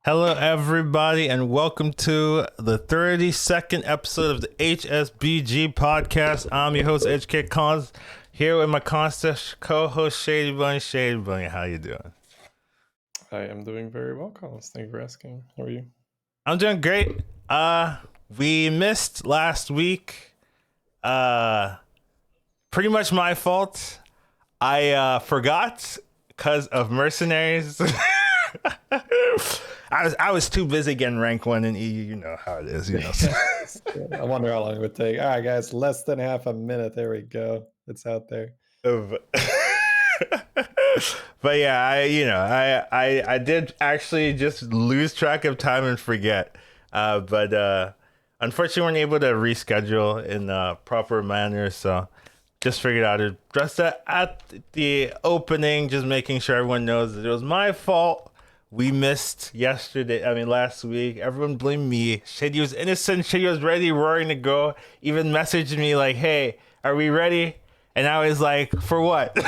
Hello, everybody, and welcome to the 32nd episode of the HSBG podcast. I'm your host, Educatedcollins, here with my constant co-host, Shady Bunny. Shady Bunny, how you doing? I am doing very well, Collins. Thank you for asking. How are you? I'm doing great. We missed last week. Pretty much my fault. I forgot because of mercenaries. I was too busy getting rank 1 in EU. You know how it is, you know. I wonder how long it would take. All right, guys, less than half a minute. There we go. It's out there. But yeah, I did actually just lose track of time and forget. But unfortunately, we weren't able to reschedule in a proper manner, so just figured out to address that at the opening, just making sure everyone knows that it was my fault. We missed last week. Everyone blamed me. Shady was innocent. Shady was ready, roaring to go. Even messaged me like, hey, are we ready? And I was like, for what? And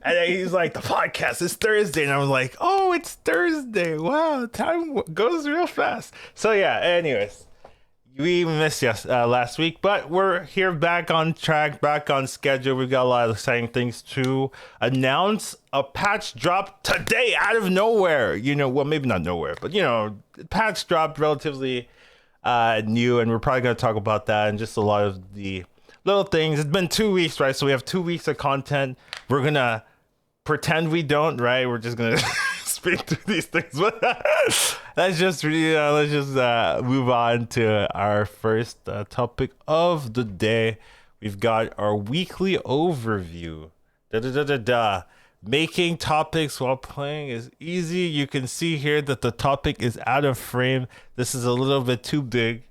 then he's like, the podcast is Thursday. And I was like, oh, it's Thursday. Wow, time goes real fast. So yeah, anyways, we missed last week, but we're here back on track, back on schedule. We've got a lot of exciting things to announce. A patch drop today out of nowhere. Well, maybe not nowhere, but patch dropped relatively new, and we're probably going to talk about that and just a lot of the little things. It's been 2 weeks, right? So we have 2 weeks of content. We're going to pretend we don't, right? We're just going to speak through these things. But let's just move on to our first topic of the day. We've got our weekly overview. Making topics while playing is easy. You can see here that the topic is out of frame. This is a little bit too big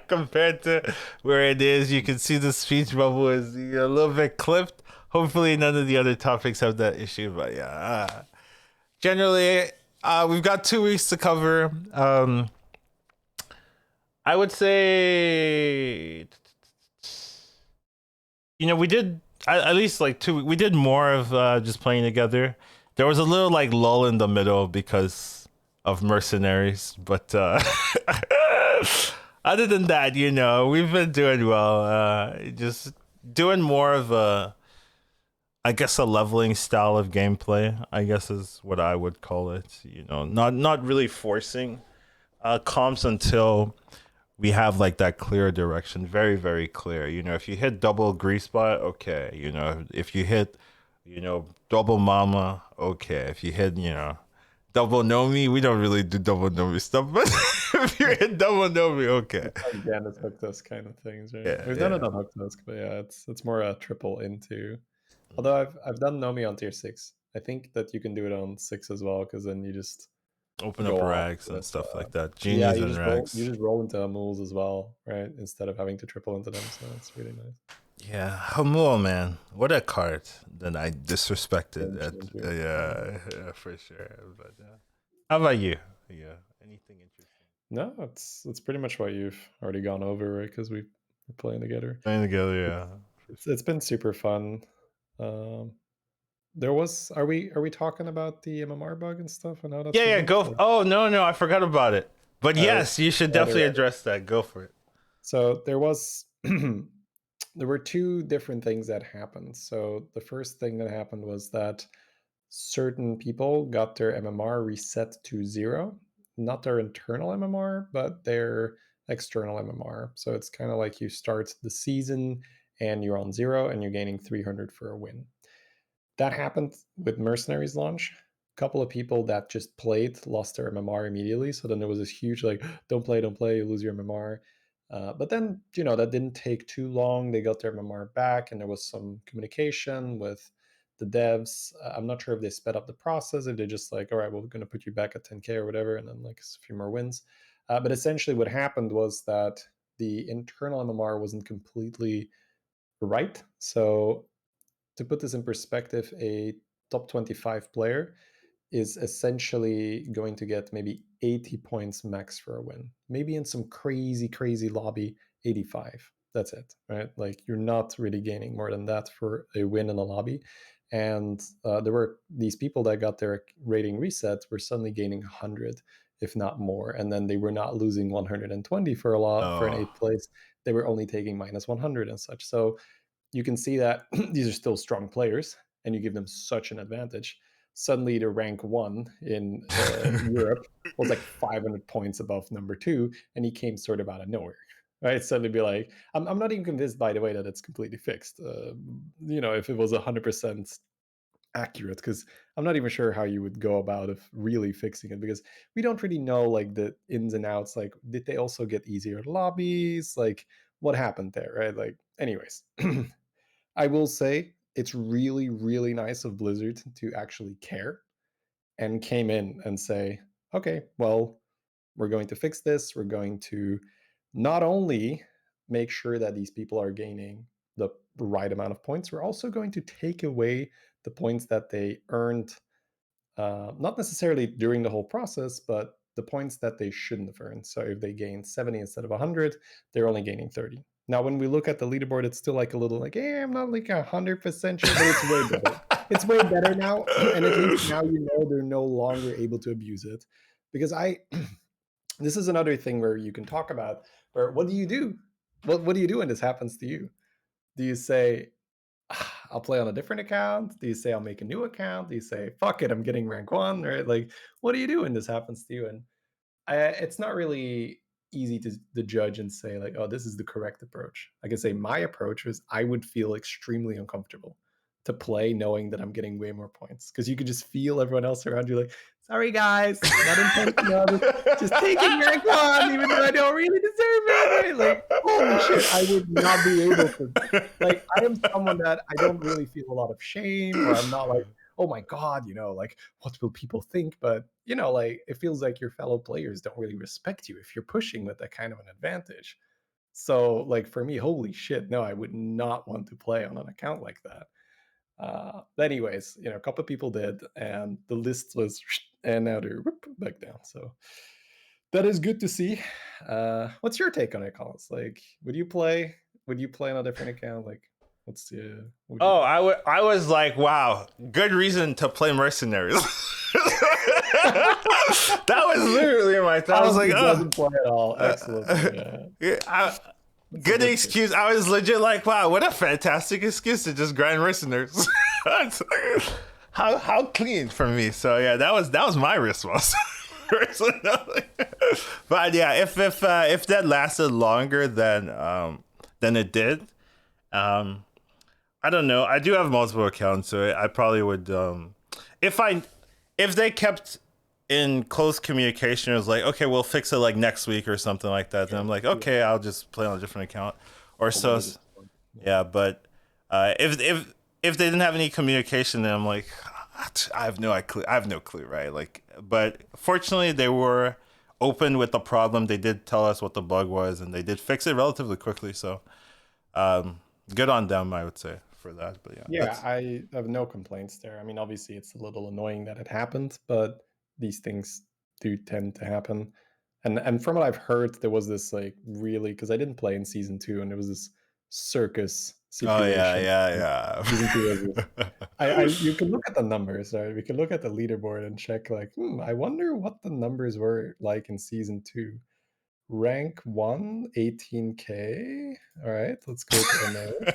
compared to where it is. You can see the speech bubble is a little bit clipped. Hopefully none of the other topics have that issue, but yeah. Generally, we've got 2 weeks to cover. I would say, we did at least like 2. We did more of just playing together. There was a little like lull in the middle because of mercenaries, but other than that, we've been doing well. Just doing more of a leveling style of gameplay, I guess is what I would call it. Not really forcing comps until we have like that clear direction, very, very clear. If you hit double grease spot, okay. If you hit, double mama, okay. If you hit, double Nomi, we don't really do double Nomi stuff, but if you hit double Nomi, okay. Again, it's hook tusk kind of things, right? Yeah, We've done it on hook tusk, but yeah, it's more a triple into. Although I've done Nomi on tier 6. I think that you can do it on 6 as well, because then you just open up rags and stuff like that. Genies yeah, and rags. You just roll into mules as well, right? Instead of having to triple into them, so it's really nice. Yeah, Hamul, man, what a card that I disrespected. Yeah, for sure. But how about you? Yeah, anything interesting? No, it's pretty much what you've already gone over, right? Because we're playing together. Yeah. It's been super fun. There was are we talking about the MMR bug and stuff and how that's Yeah, go. Oh no, I forgot about it. But yes, you should definitely address that. Go for it. So there was there were 2 different things that happened. So the first thing that happened was that certain people got their MMR reset to 0, not their internal MMR, but their external MMR. So it's kind of like you start the season and you're on 0 and you're gaining 300 for a win. That happened with Mercenaries launch. A couple of people that just played lost their MMR immediately. So then there was this huge like, don't play, you lose your MMR. But then, that didn't take too long. They got their MMR back, and there was some communication with the devs. I'm not sure if they sped up the process, if they just like, all right, well, we're going to put you back at 10K or whatever, and then like a few more wins. But essentially what happened was that the internal MMR wasn't completely right. So to put this in perspective, a top 25 player is essentially going to get maybe 80 points max for a win. Maybe in some crazy lobby, 85. That's it, right? Like you're not really gaining more than that for a win in a lobby. And there were these people that got their rating reset were suddenly gaining 100, if not more, and then they were not losing 120 for an Oh. eighth place. They were only taking minus 100 and such. So you can see that these are still strong players, and you give them such an advantage. Suddenly, the rank one in Europe was like 500 points above number two, and he came sort of out of nowhere. Right? Suddenly, be like, I'm not even convinced, by the way, that it's completely fixed. If it was 100% accurate, because I'm not even sure how you would go about of really fixing it, because we don't really know like the ins and outs. Like, did they also get easier lobbies? Like, what happened there, right? Like, anyways, I will say it's really, really nice of Blizzard to actually care and came in and say, okay, well, we're going to fix this. We're going to not only make sure that these people are gaining the right amount of points, we're also going to take away the points that they earned, not necessarily during the whole process, but the points that they shouldn't have earned. So if they gain 70 instead of 100, they're only gaining 30. Now, when we look at the leaderboard, it's still like a little like, I'm not like 100% sure, but it's way better. It's way better now. And at least now they're no longer able to abuse it. Because this is another thing where you can talk about, where what do you do? What do you do when this happens to you? Do you say, I'll play on a different account? Do you say I'll make a new account? Do you say fuck it, I'm getting rank one? Right? Like, what do you do when this happens to you? And it's not really easy to judge and say like, oh, this is the correct approach. I can say my approach was I would feel extremely uncomfortable to play knowing that I'm getting way more points, because you could just feel everyone else around you like, sorry guys, not intentional, just taking rank one, even though I don't really deserve it. Right? Like, holy shit, I would not be able to. Like, I am someone that I don't really feel a lot of shame, or I'm not like, oh my god, like, what will people think? But like, it feels like your fellow players don't really respect you if you're pushing with that kind of an advantage. So like, for me, holy shit, no, I would not want to play on an account like that. But anyways, a couple of people did, and the list was and now they're back down. So that is good to see. What's your take on it, Collins? Like, would you play on a different account? Like, what would you Oh, do? I was like, wow, good reason to play mercenaries. That was literally my thought. I was like, It doesn't play at all. Excellent. Yeah. yeah, That's a good good pick. excuse. I was legit like, wow, what a fantastic excuse to just grind mercenaries. How clean for me. So yeah, that was my response. But yeah, if that lasted longer than it did, um, I don't know. I do have multiple accounts, so I probably would. If I if they kept in close communication, it was like, okay, we'll fix it like next week or something like that. Then Sure. I'm like, Yeah. okay, I'll just play on a different account or Hopefully so. this one. Yeah. Yeah, but if they didn't have any communication, then I'm like, I have no clue. I have no clue, right? Like, but fortunately, they were open with the problem. They did tell us what the bug was, and they did fix it relatively quickly. So, good on them, I would say, for that. But yeah, Yeah, that's I have no complaints there. I mean, obviously, it's a little annoying that it happened, but these things do tend to happen. And from what I've heard, there was this like really, because I didn't play in season two, and there was this circus oh yeah, situation. Season two was yeah, just, you can look at the numbers, right? We can look at the leaderboard and check like, I wonder what the numbers were like in season two. Rank one, 18K. All right, let's go to MA.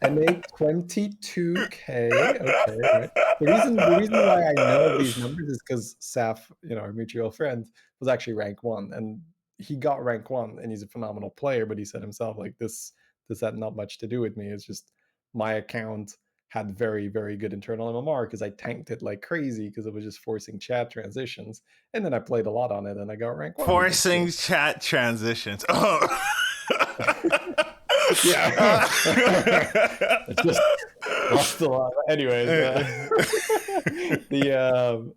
NA 22K. Okay, right. The reason why I know these numbers is because Saf, our mutual friend, was actually rank one, and he got rank one, and he's a phenomenal player. But he said himself, like, this had not much to do with me. It's just my account had very, very good internal MMR because I tanked it like crazy because it was just forcing chat transitions, and then I played a lot on it, and I got rank one because forcing chat transitions. Oh. yeah. It's just lost a lot. Anyways, the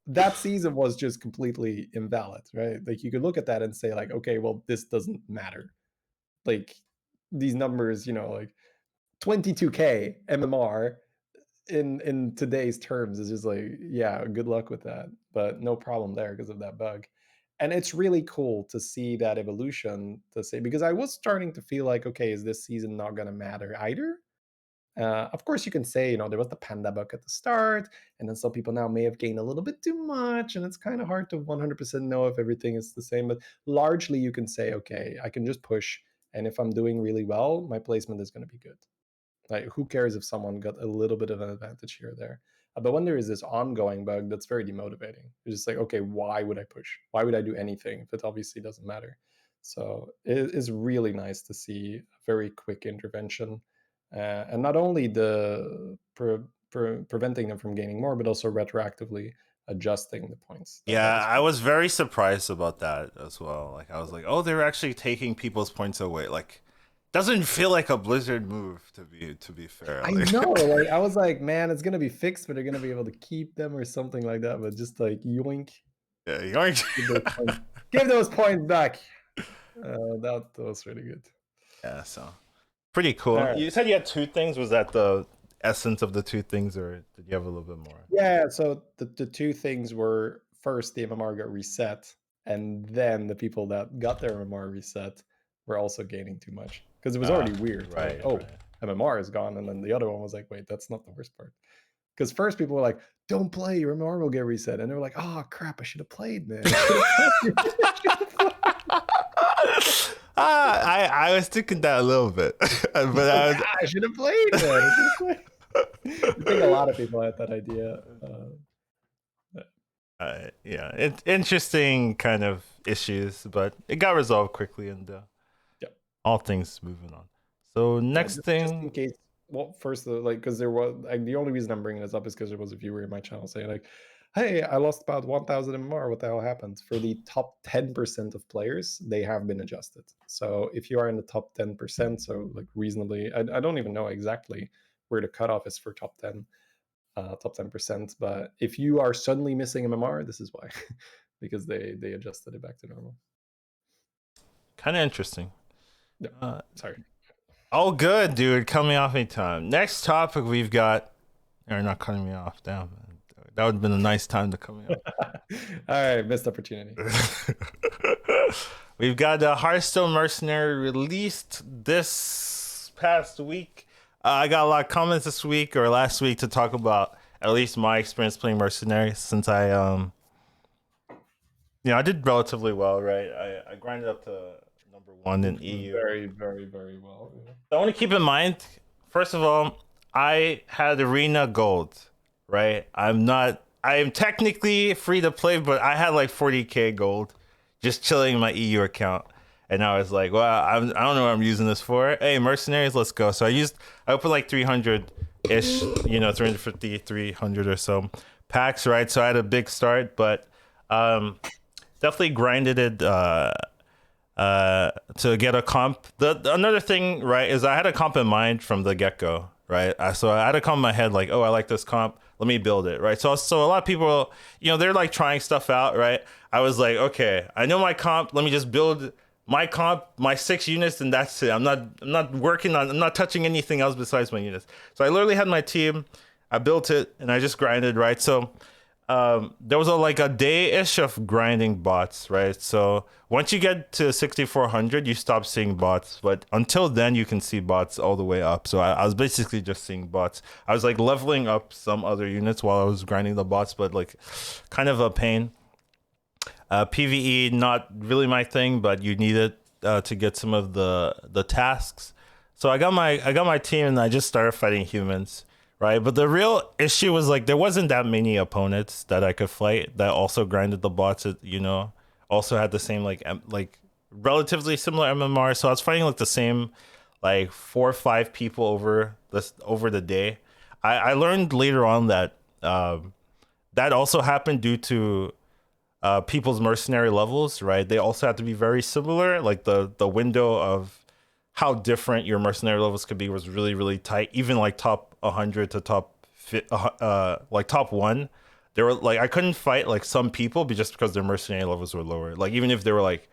that season was just completely invalid, right? Like, you could look at that and say like, okay, well, this doesn't matter. Like, these numbers, like 22K MMR in today's terms is just like, yeah, good luck with that, but no problem there because of that bug. And it's really cool to see that evolution, to say, because I was starting to feel like, okay, is this season not going to matter either? Of course, you can say, there was the panda bug at the start, and then some people now may have gained a little bit too much, and it's kind of hard to 100% know if everything is the same. But largely, you can say, okay, I can just push, and if I'm doing really well, my placement is going to be good. Like, who cares if someone got a little bit of an advantage here or there? But when there is this ongoing bug, that's very demotivating. It's just like, okay, why would I push? Why would I do anything if it obviously doesn't matter? So it is really nice to see a very quick intervention, and not only the preventing them from gaining more, but also retroactively adjusting the points. That Yeah, was I was very surprised about that as well. Like I was like, oh, they're actually taking people's points away. Like, doesn't feel like a Blizzard move to be fair. I Like, know. Like, I was like, man, it's gonna be fixed, but they're gonna be able to keep them or something like that. But just like yoink, yeah, you aren't. give those points, give those points back. That was really good. Yeah, so pretty All cool. right. You said you had two things. Was that the essence of the two things, or did you have a little bit more? Yeah. So the two things were, first, the MMR got reset, and then the people that got their MMR reset were also gaining too much, because it was already weird. Right. Like, oh, Right. MMR is gone, and then the other one was like, wait, that's not the worst part. Because first people were like, don't play, your MMR will get reset, and they were like, oh crap, I should have played, man. I was thinking that a little bit, but I should have played, man. I think a lot of people had that idea. yeah, it's interesting kind of issues, but it got resolved quickly, and Yeah. all things moving on. So next just thing, in case. Well, first, like, because there was, like, the only reason I'm bringing this up is because there was a viewer in my channel saying like, "Hey, I lost about 1,000 MMR. What the hell happened?" For the top 10% of players, they have been adjusted. So if you are in the top 10%, so like reasonably, I don't even know exactly where the cutoff is for top 10, top 10%. But if you are suddenly missing MMR, this is why, because they adjusted it back to normal. kind of interesting. Yeah. Sorry. Oh, good, dude. Cut me off anytime. Next topic we've got. You're not cutting me off. Damn. That would have been a nice time to cut me off. All right, missed opportunity. We've got the Hearthstone Mercenary released this past week. I got a lot of comments this week or last week to talk about at least my experience playing Mercenary, since I I did relatively well, right? I grinded up to number 1 in EU. Very, very, very well. Yeah. I want to keep in mind, first of all, I had Arena Gold, right? I am technically free to play, but I had like 40k gold just chilling in my EU account. And I was like, well, I don't know what I'm using this for. Hey, Mercenaries, let's go. So I opened like 300-ish, 350, 300 or so packs, right? So I had a big start, but definitely grinded it to get a comp. Another thing, right, is I had a comp in mind from the get-go, right? So I had a comp in my head like, oh, I like this comp, let me build it, right? So a lot of people, they're like trying stuff out, right? I was like, okay, I know my comp, let me just build my comp, my 6 units, and that's it. I'm not touching anything else besides my units. So I literally had my team, I built it, and I just grinded, right? So there was a day-ish of grinding bots, right? So once you get to 6,400, you stop seeing bots, but until then you can see bots all the way up. So I was basically just seeing bots. I was like leveling up some other units while I was grinding the bots, but like kind of a pain. PvE, not really my thing, but you need it to get some of the tasks. So I got my team and I just started fighting humans. Right, but the real issue was like there wasn't that many opponents that I could fight that also grinded the bots. Also had the same like relatively similar MMR. So I was fighting like the same like 4 or 5 people over the day. I learned later on that that also happened due to people's mercenary levels. Right, they also have to be very similar. Like the window of how different your mercenary levels could be was really, really tight. Even like top 100 to top 1, there were like I couldn't fight like some people just because their mercenary levels were lower. Like even if they were like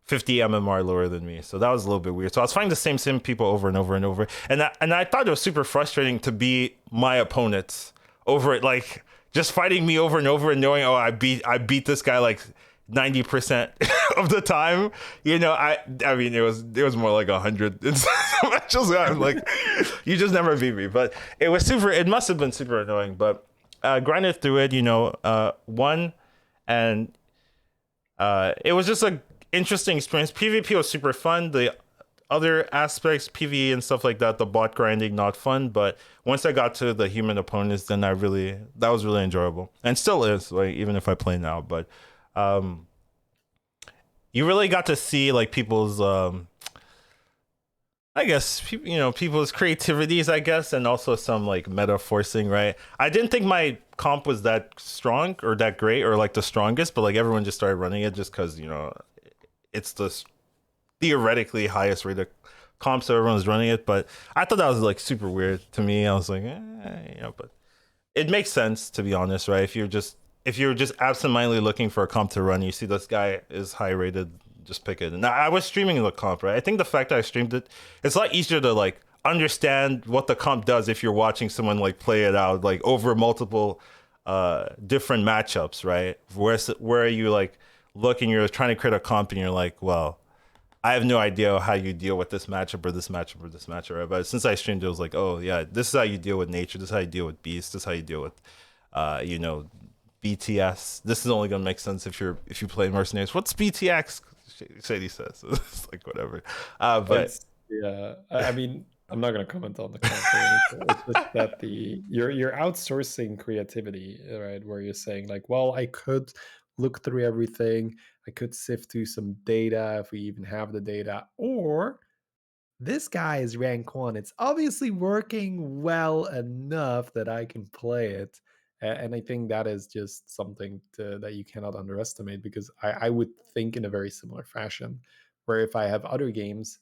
50 MMR lower than me, so that was a little bit weird. So I was fighting the same people over and over and over, and I thought it was super frustrating to be my opponents over it, like just fighting me over and over and knowing, oh, I beat this guy like 90% of the time. I mean, it was more like 100 in some matches. I'm like, you just never beat me. But it must have been super annoying. But grinded through it, won, and it was just a interesting experience. PvP was super fun. The other aspects, PvE and stuff like that, the bot grinding, not fun. But once I got to the human opponents, then that was really enjoyable, and still is, like, even if I play now. But you really got to see like people's I guess people's creativities, I guess, and also some like meta forcing, right? I didn't think my comp was that strong or that great or like the strongest, but like everyone just started running it just because it's the theoretically highest rated comp, so everyone's running it. But I thought that was like super weird to me. I was like, but it makes sense, to be honest, right? If you're just absentmindedly looking for a comp to run, you see this guy is high rated, just pick it. And I was streaming the comp, right? I think the fact that I streamed it, it's a lot easier to like understand what the comp does if you're watching someone like play it out like over multiple different matchups, right? Where you like look and you're trying to create a comp and you're like, well, I have no idea how you deal with this matchup or this matchup or this matchup, right? But since I streamed it, was like, oh yeah, this is how you deal with nature, this is how you deal with beast, this is how you deal with BTS. This is only gonna make sense if you play mercenaries. What's BTX? Shady says. It's like whatever. But yeah, I mean, I'm not gonna comment on the content. It's just that you're outsourcing creativity, right? Where you're saying like, well, I could look through everything, I could sift through some data if we even have the data, or this guy is rank 1. It's obviously working well enough that I can play it. And I think that is just something that you cannot underestimate, because I would think in a very similar fashion, where if I have other games,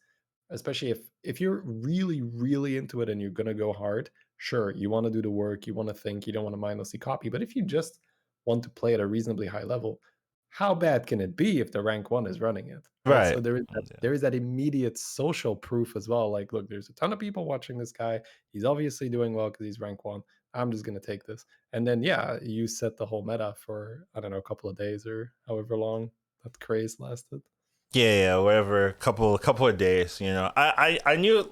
especially if you're really, really into it and you're going to go hard, sure, you want to do the work, you want to think, you don't want to mindlessly copy. But if you just want to play at a reasonably high level, how bad can it be if the rank 1 is running it, right? So right. there is that immediate social proof as well. Like, look, there's a ton of people watching this guy. He's obviously doing well because he's rank 1. I'm just going to take this. And then, yeah, you set the whole meta for, I don't know, a couple of days or however long that craze lasted. Yeah, whatever. Couple of days. I knew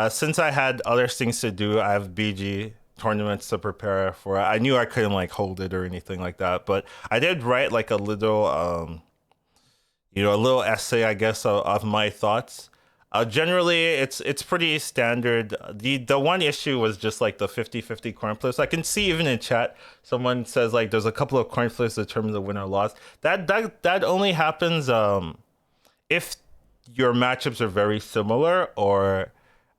since I had other things to do. I have BG tournaments to prepare for. I knew I couldn't like hold it or anything like that. But I did write like a little a little essay, I guess, of my thoughts. Generally, it's pretty standard. The one issue was just like the 50-50 coin flips. I can see even in chat, someone says like there's a couple of coin flips that determine the winner or loss. That only happens if your matchups are very similar, or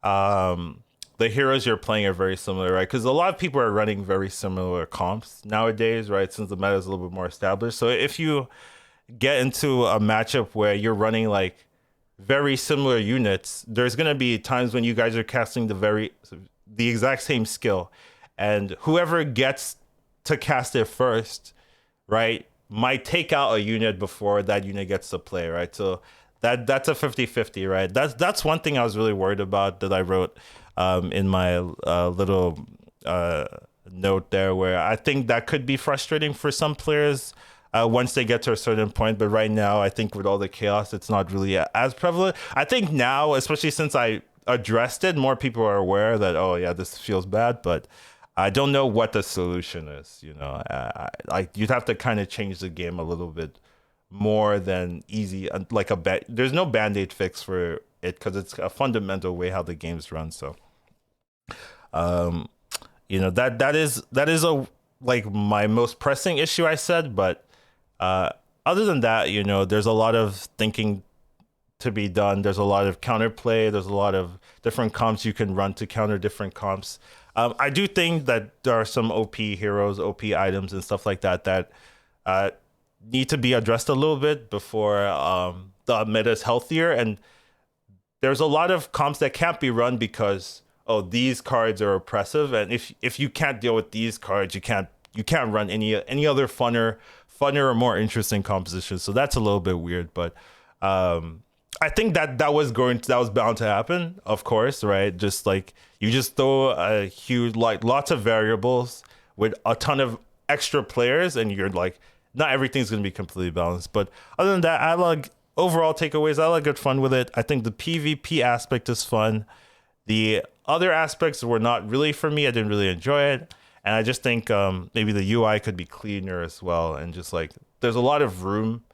the heroes you're playing are very similar, right? Because a lot of people are running very similar comps nowadays, right? Since the meta is a little bit more established. So if you get into a matchup where you're running like very similar units, there's gonna be times when you guys are casting the exact same skill, and whoever gets to cast it first, right, might take out a unit before that unit gets to play, right? So that's a 50-50, right? That's one thing I was really worried about that I wrote in my little note there, where I think that could be frustrating for some players once they get to a certain point. But right now, I think with all the chaos, it's not really as prevalent. I think now, especially since I addressed it, more people are aware that, oh yeah, this feels bad, but I don't know what the solution is. Like you'd have to kind of change the game a little bit more than easy, like there's no band-aid fix for it, because it's a fundamental way how the game's run. So that is a like my most pressing issue, I said. But other than that, there's a lot of thinking to be done. There's a lot of counterplay. There's a lot of different comps you can run to counter different comps. I do think that there are some OP heroes, OP items, and stuff like that need to be addressed a little bit before the meta is healthier. And there's a lot of comps that can't be run because, oh, these cards are oppressive, and if you can't deal with these cards, you can't run any other funner or more interesting compositions. So that's a little bit weird, but I think that was bound to happen, of course, right? Just like you just throw a huge, like, lots of variables with a ton of extra players, and you're like, not everything's going to be completely balanced. But other than that, I like overall takeaways. I like good fun with it. I think the PvP aspect is fun. The other aspects were not really for me. I didn't really enjoy it. And I just think maybe the UI could be cleaner as well. And just like there's a lot of room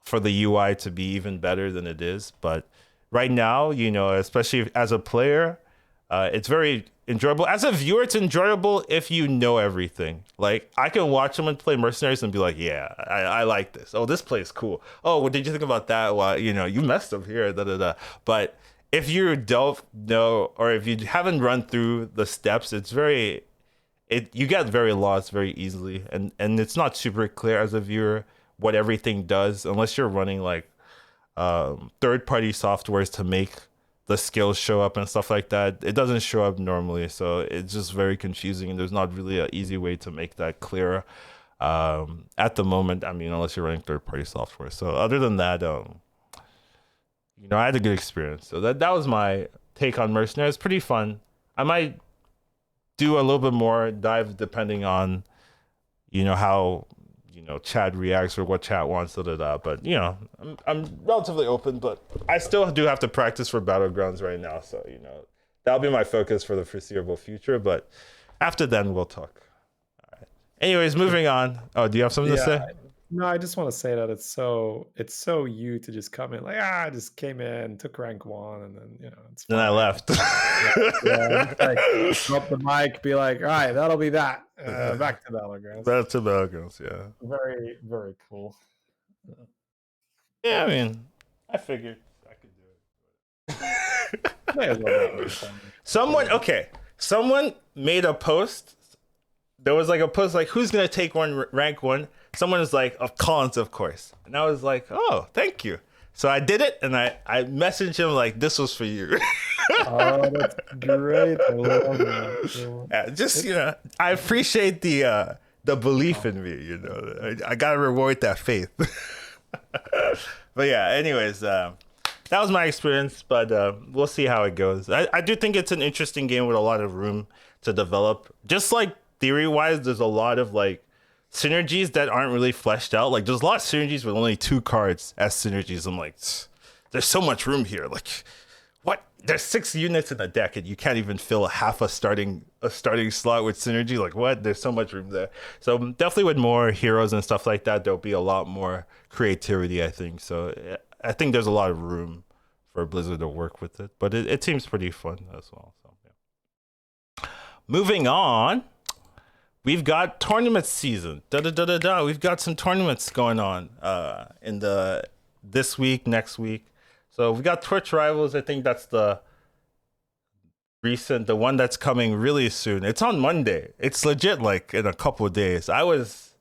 for the UI to be even better than it is. But right now, especially as a player, it's very enjoyable. As a viewer, it's enjoyable if you know everything. Like I can watch someone play Mercenaries and be like, yeah, I like this. Oh, this play is cool. Oh, what did you think about that? Well, you messed up here, da da da. But if you don't know, or if you haven't run through the steps, you get very lost very easily, and it's not super clear as a viewer what everything does unless you're running like third-party softwares to make the skills show up and stuff like that. It doesn't show up normally, so it's just very confusing, and there's not really an easy way to make that clearer at the moment. I mean, unless you're running third-party software. So other than that, I had a good experience. So that was my take on Mercenaries. Pretty fun. I might do a little bit more dive depending on how chat reacts or what chat wants, but I'm relatively open, but I still do have to practice for Battlegrounds right now, so that'll be my focus for the foreseeable future, but after then we'll talk. All right, anyways, moving on. Oh, do you have something to say? No, I just want to say that it's so you to just come in like, I just came in, took rank 1, and then it's fine. Then I left. Like, drop the mic, be like, all right, that'll be that. Back to Battlegrounds. Back to Battlegrounds, yeah. Very, very cool. Yeah, I mean, I figured I could do it. Someone made a post. There was like a post like, who's gonna take rank 1? Someone was like, of Collins, of course. And I was like, oh, thank you. So I did it, and I messaged him like, this was for you. Oh, that's great. I love that. Yeah, just, I appreciate the belief in me, I gotta reward that faith. But yeah, anyways, that was my experience, but we'll see how it goes. I do think it's an interesting game with a lot of room to develop. Just like theory-wise, there's a lot of like synergies that aren't really fleshed out. Like there's a lot of synergies with only 2 cards as synergies. I'm like, there's so much room here. Like, what? There's 6 units in a deck, and you can't even fill half a starting slot with synergy. Like, what? There's so much room there. So definitely with more heroes and stuff like that, there'll be a lot more creativity, I think. So I think there's a lot of room for Blizzard to work with it, but it seems pretty fun as well. So yeah. Moving on. We've got tournament season. We've got some tournaments going on in this week, next week. So we got Twitch Rivals. I think that's the one that's coming really soon. It's on Monday. It's legit like in a couple of days. I was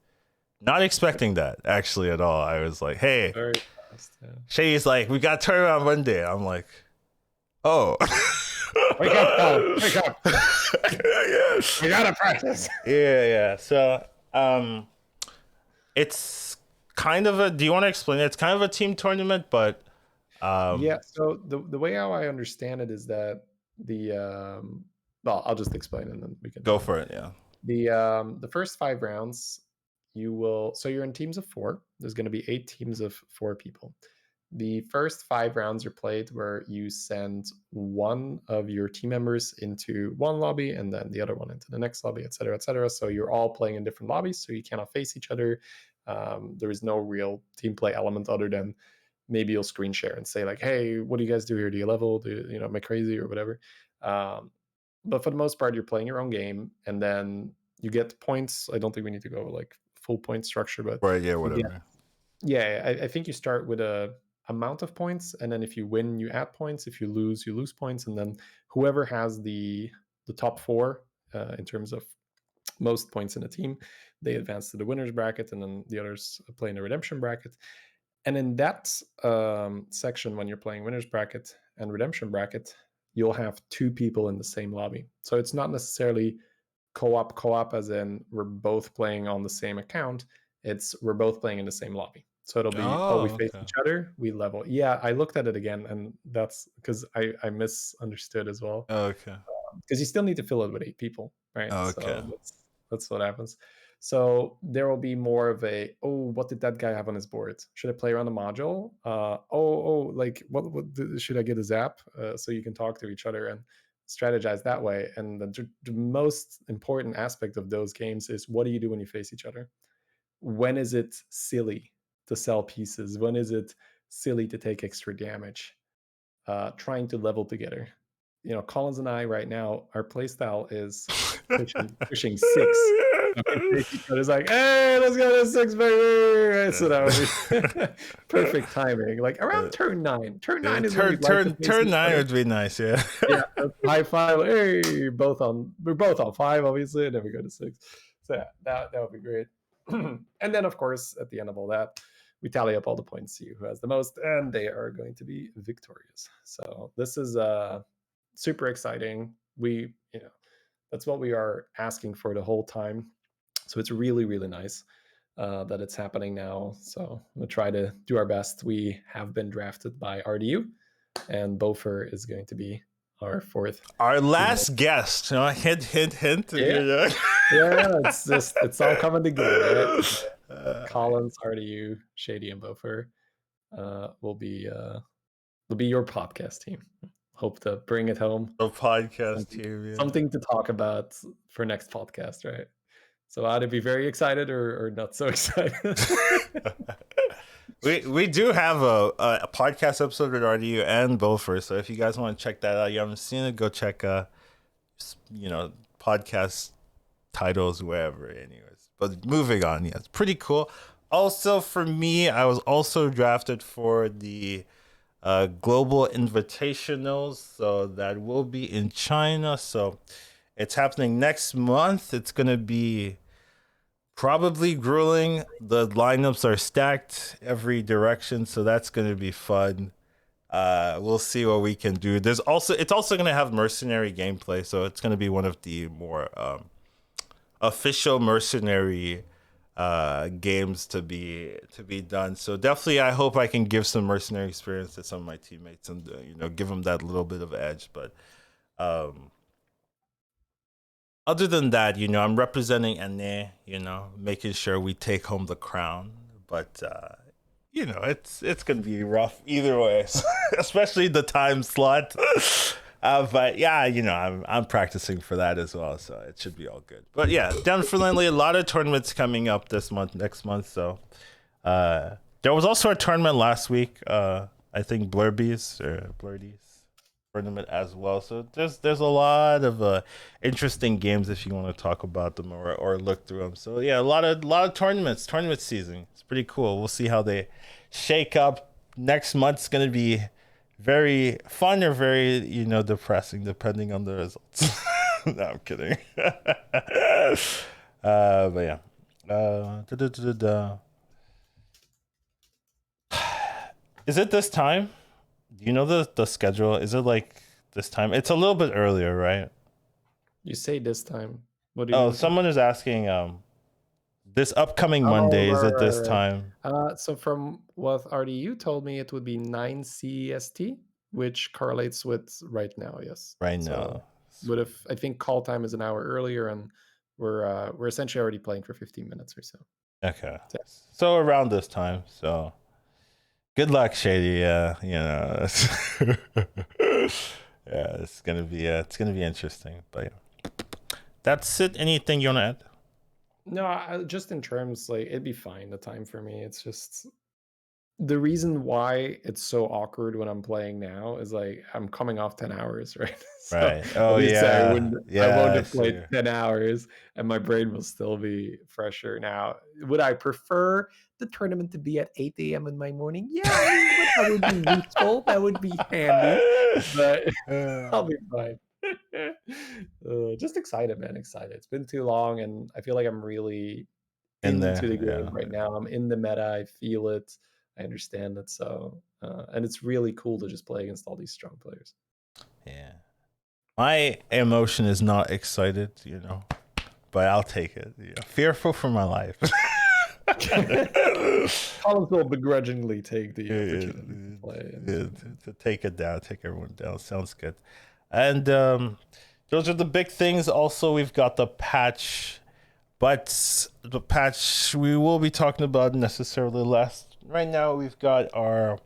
not expecting that actually at all. I was like, hey, very fast, yeah. Shady's like, we got tournament on Monday. I'm like, oh. Wake up, Paul. Wake up. We gotta practice. Yeah. So, it's kind of do you want to explain it? It's kind of a team tournament, but yeah. So the way how I understand it is that well, I'll just explain and then we can go for it. Yeah. The first 5 rounds, you're in teams of 4. There's going to be 8 teams of 4 people. The first 5 rounds are played where you send one of your team members into one lobby and then the other one into the next lobby, et cetera, et cetera. So you're all playing in different lobbies, so you cannot face each other. There is no real team play element other than maybe you'll screen share and say like, hey, what do you guys do here? Do you level? Do you am I crazy or whatever? But for the most part, you're playing your own game, and then you get points. I don't think we need to go like full point structure, but right, yeah, whatever. I think you start with a amount of points, and then if you win, you add points. If you lose points, and then whoever has the top 4 in terms of most points in a team, they advance to the winners bracket, and then the others play in the redemption bracket. And in that section, when you're playing winners bracket and redemption bracket, you'll have 2 people in the same lobby. So it's not necessarily co-op as in we're both playing on the same account. It's we're both playing in the same lobby. So it'll be, we face each other, we level. Yeah, I looked at it again, and that's because I misunderstood as well. Okay. Because you still need to fill it with 8 people, right? Okay. So that's what happens. So there will be more of a, oh, what did that guy have on his board? Should I play around the module? Like should I get a zap? So you can talk to each other and strategize that way. And the most important aspect of those games is, what do you do when you face each other? When is it silly to sell pieces? When is it silly to take extra damage? Trying to level together. Collins and I right now, our playstyle is pushing 6. It's like, hey, let's go to 6, baby. So that would be perfect timing. Like around turn 9. Turn 9 is when we'd like to face turn 9 would be nice, yeah. Yeah, high 5. Hey, we're both on 5, obviously, and then we go to 6. So yeah, that would be great. And then, of course, at the end of all that, we tally up all the points, see who has the most, and they are going to be victorious. So this is super exciting. That's what we are asking for the whole time. So it's really, really nice that it's happening now. So I'm gonna try to do our best. We have been drafted by RDU, and Bofer is going to be our 4th. Our last guest. Hint, hint, hint. Yeah, it's all coming together. Right? Collins, RDU, Shady, and Bofer will be your podcast team. Hope to bring it home. The podcast team, yeah. Something to talk about for next podcast, right? So either be very excited or not so excited. we do have a podcast episode with RDU and Bofer, so if you guys want to check that out, you haven't seen it, go check podcast titles wherever. Anyways, but moving on, yeah, it's pretty cool. Also, for me, I was also drafted for the Global Invitationals, so that will be in China. So it's happening next month. It's gonna be probably grueling. The lineups are stacked every direction, so that's gonna be fun. We'll see what we can do. It's also gonna have mercenary gameplay, so it's gonna be one of the more official mercenary games to be done. So definitely, I hope I can give some mercenary experience to some of my teammates and give them that little bit of edge. But other than that, I'm representing Ane, making sure we take home the crown. But it's gonna be rough either way, especially the time slot. But yeah, I'm practicing for that as well, so it should be all good. But yeah, definitely a lot of tournaments coming up next month. So there was also a tournament last week. I think Blurdy's tournament as well. So there's a lot of interesting games if you want to talk about them or look through them. So yeah, a lot of tournament season. It's pretty cool. We'll see how they shake up. Next month's gonna be very fun or very depressing depending on the results. No, I'm kidding. But yeah. Is it this time? Do you know the schedule? Is it like this time? It's a little bit earlier, right? You say this time. What do you mean? Someone is asking this upcoming Monday, is it this time? So from what RDU told me, it would be 9 CEST, which correlates with right now, yes. Right now. But if I think call time is an hour earlier, and we're essentially already playing for 15 minutes or so. Okay. So around this time. So good luck, Shady. Yeah, yeah, it's gonna be interesting. But yeah. That's it. Anything you wanna add? No, just in terms, like, it'd be fine, the time for me. It's just the reason why it's so awkward when I'm playing now is like I'm coming off 10 hours, right? Right. Oh yeah. I won't have played 10 hours and my brain will still be fresher. Now, would I prefer the tournament to be at 8 a.m. in my morning? Yeah, that would be useful. That would be handy. But I'll be fine. Just excited, man. Excited. It's been too long, and I feel like I'm really into the game right now. I'm in the meta. I feel it. I understand it. So, and it's really cool to just play against all these strong players. Yeah. My emotion is not excited, but I'll take it. Fearful for my life. Collins will begrudgingly take the opportunity to play. To take it down, take everyone down. Sounds good. And those are the big things. Also, we've got the patch But the patch we will be talking about necessarily last. Right now, we've got our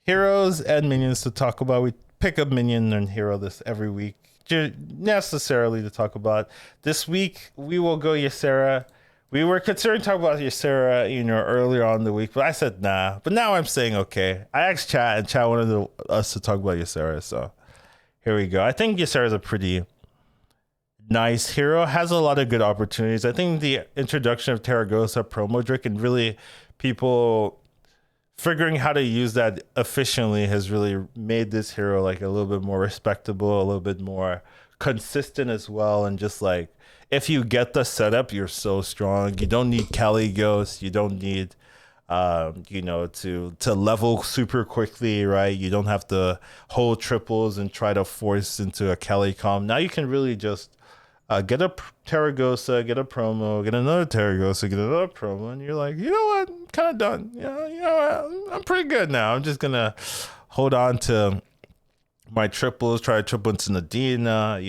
heroes and minions to talk about. We pick a minion and hero this every week, necessarily to talk about. This week, we will go Ysera. We were considering talking about Ysera, earlier on in the week, but I said nah. But now I'm saying okay. I asked Chat, and Chat wanted us to talk about Ysera, so here we go. I think Ysera is a pretty nice hero, has a lot of good opportunities. I think the introduction of Terragosa promo Drake and really people figuring how to use that efficiently has really made this hero like a little bit more respectable, a little bit more consistent as well. And just like if you get the setup, you're so strong. You don't need Cali Ghost. You don't need to level super quickly, right? You don't have to hold triples and try to force into a Cali comp. Now you can really just get a Terragosa, get a promo, get another Terragosa, get another promo, and you're like, you know what? I'm kind of done. I'm pretty good now. I'm just gonna hold on to my triples, try to triple into Nadina,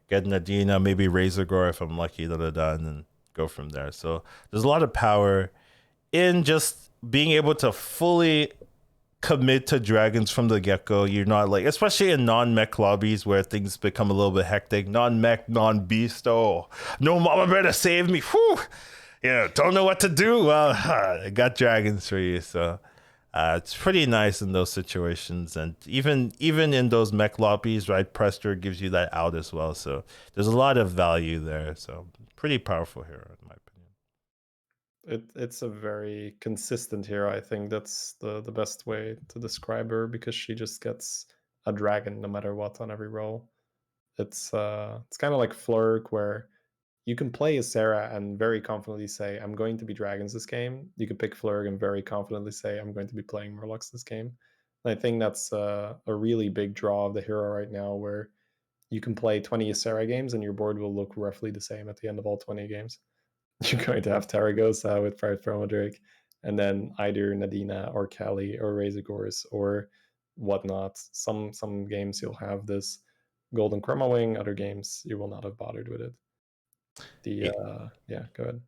get Nadina, maybe Razorgore if I'm lucky, and then go from there. So there's a lot of power in just being able to fully commit to dragons from the get-go. You're not like, especially in non-mech lobbies where things become a little bit hectic, non-mech, non-beast. Oh, no mama better save me. Whew. Don't know what to do. Well, I got dragons for you. So it's pretty nice in those situations. And even in those mech lobbies, right, Prester gives you that out as well. So there's a lot of value there. So pretty powerful hero in my opinion. It's a very consistent hero. I think that's the best way to describe her, because she just gets a dragon no matter what on every roll. It's kind of like Flurk, where you can play as Sarah and very confidently say, I'm going to be dragons this game. You can pick Flurk and very confidently say, I'm going to be playing Murlocs this game. And I think that's a really big draw of the hero right now, where you can play 20 Sarah games and your board will look roughly the same at the end of all 20 games. You're going to have Terragosa with Private Promo Drake, and then either Nadina or Kelly or Razorgores or whatnot. Some games you'll have this Golden Chroma Wing, other games you will not have bothered with it. Yeah, go ahead.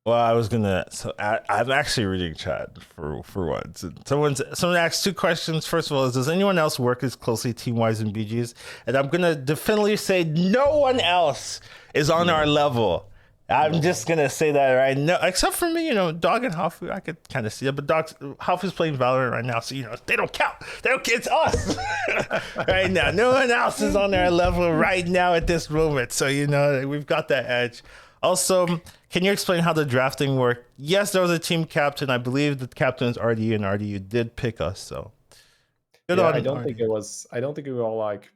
Well, I was gonna. So I'm actually reading chat for once. Someone asked two questions. First of all, does anyone else work as closely team wise in BGs? And I'm gonna definitively say no one else is on our level. I'm just gonna say that right now, except for me. Dog and Hafu, I could kind of see it, but Hafu's playing Valorant right now, so they don't count. It's us right now. No one else is on our level right now at this moment, so we've got that edge. Also, can you explain how the drafting worked? Yes, there was a team captain. I believe the captain is RDU, and RDU did pick us. So good on. I don't think it was all like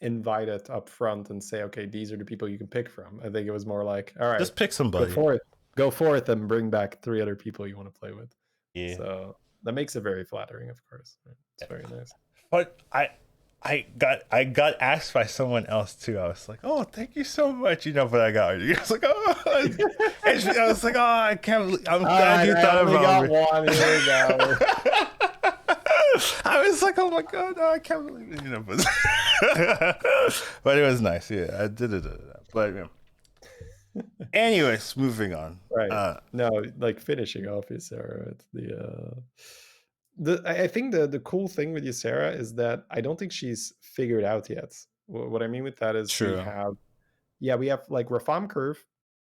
invited up front and say, okay, these are the people you can pick from. I think it was more like, all right, just pick somebody. Go forth and bring back 3 other people you want to play with. Yeah. So that makes it very flattering, of course. It's very nice. But I got asked by someone else too. I was like, oh, thank you so much. But I got I was like, oh, I was like, oh, I can't believe, I'm glad you thought about me. One. Here we go. I was like, oh my god, no, I can't believe it. But it was nice. Yeah, I did it. But anyways, moving on. Right. No, like finishing off Ysera. I think the cool thing with Ysera is that I don't think she's figured out yet. What I mean with that is True. we have like Rafam curve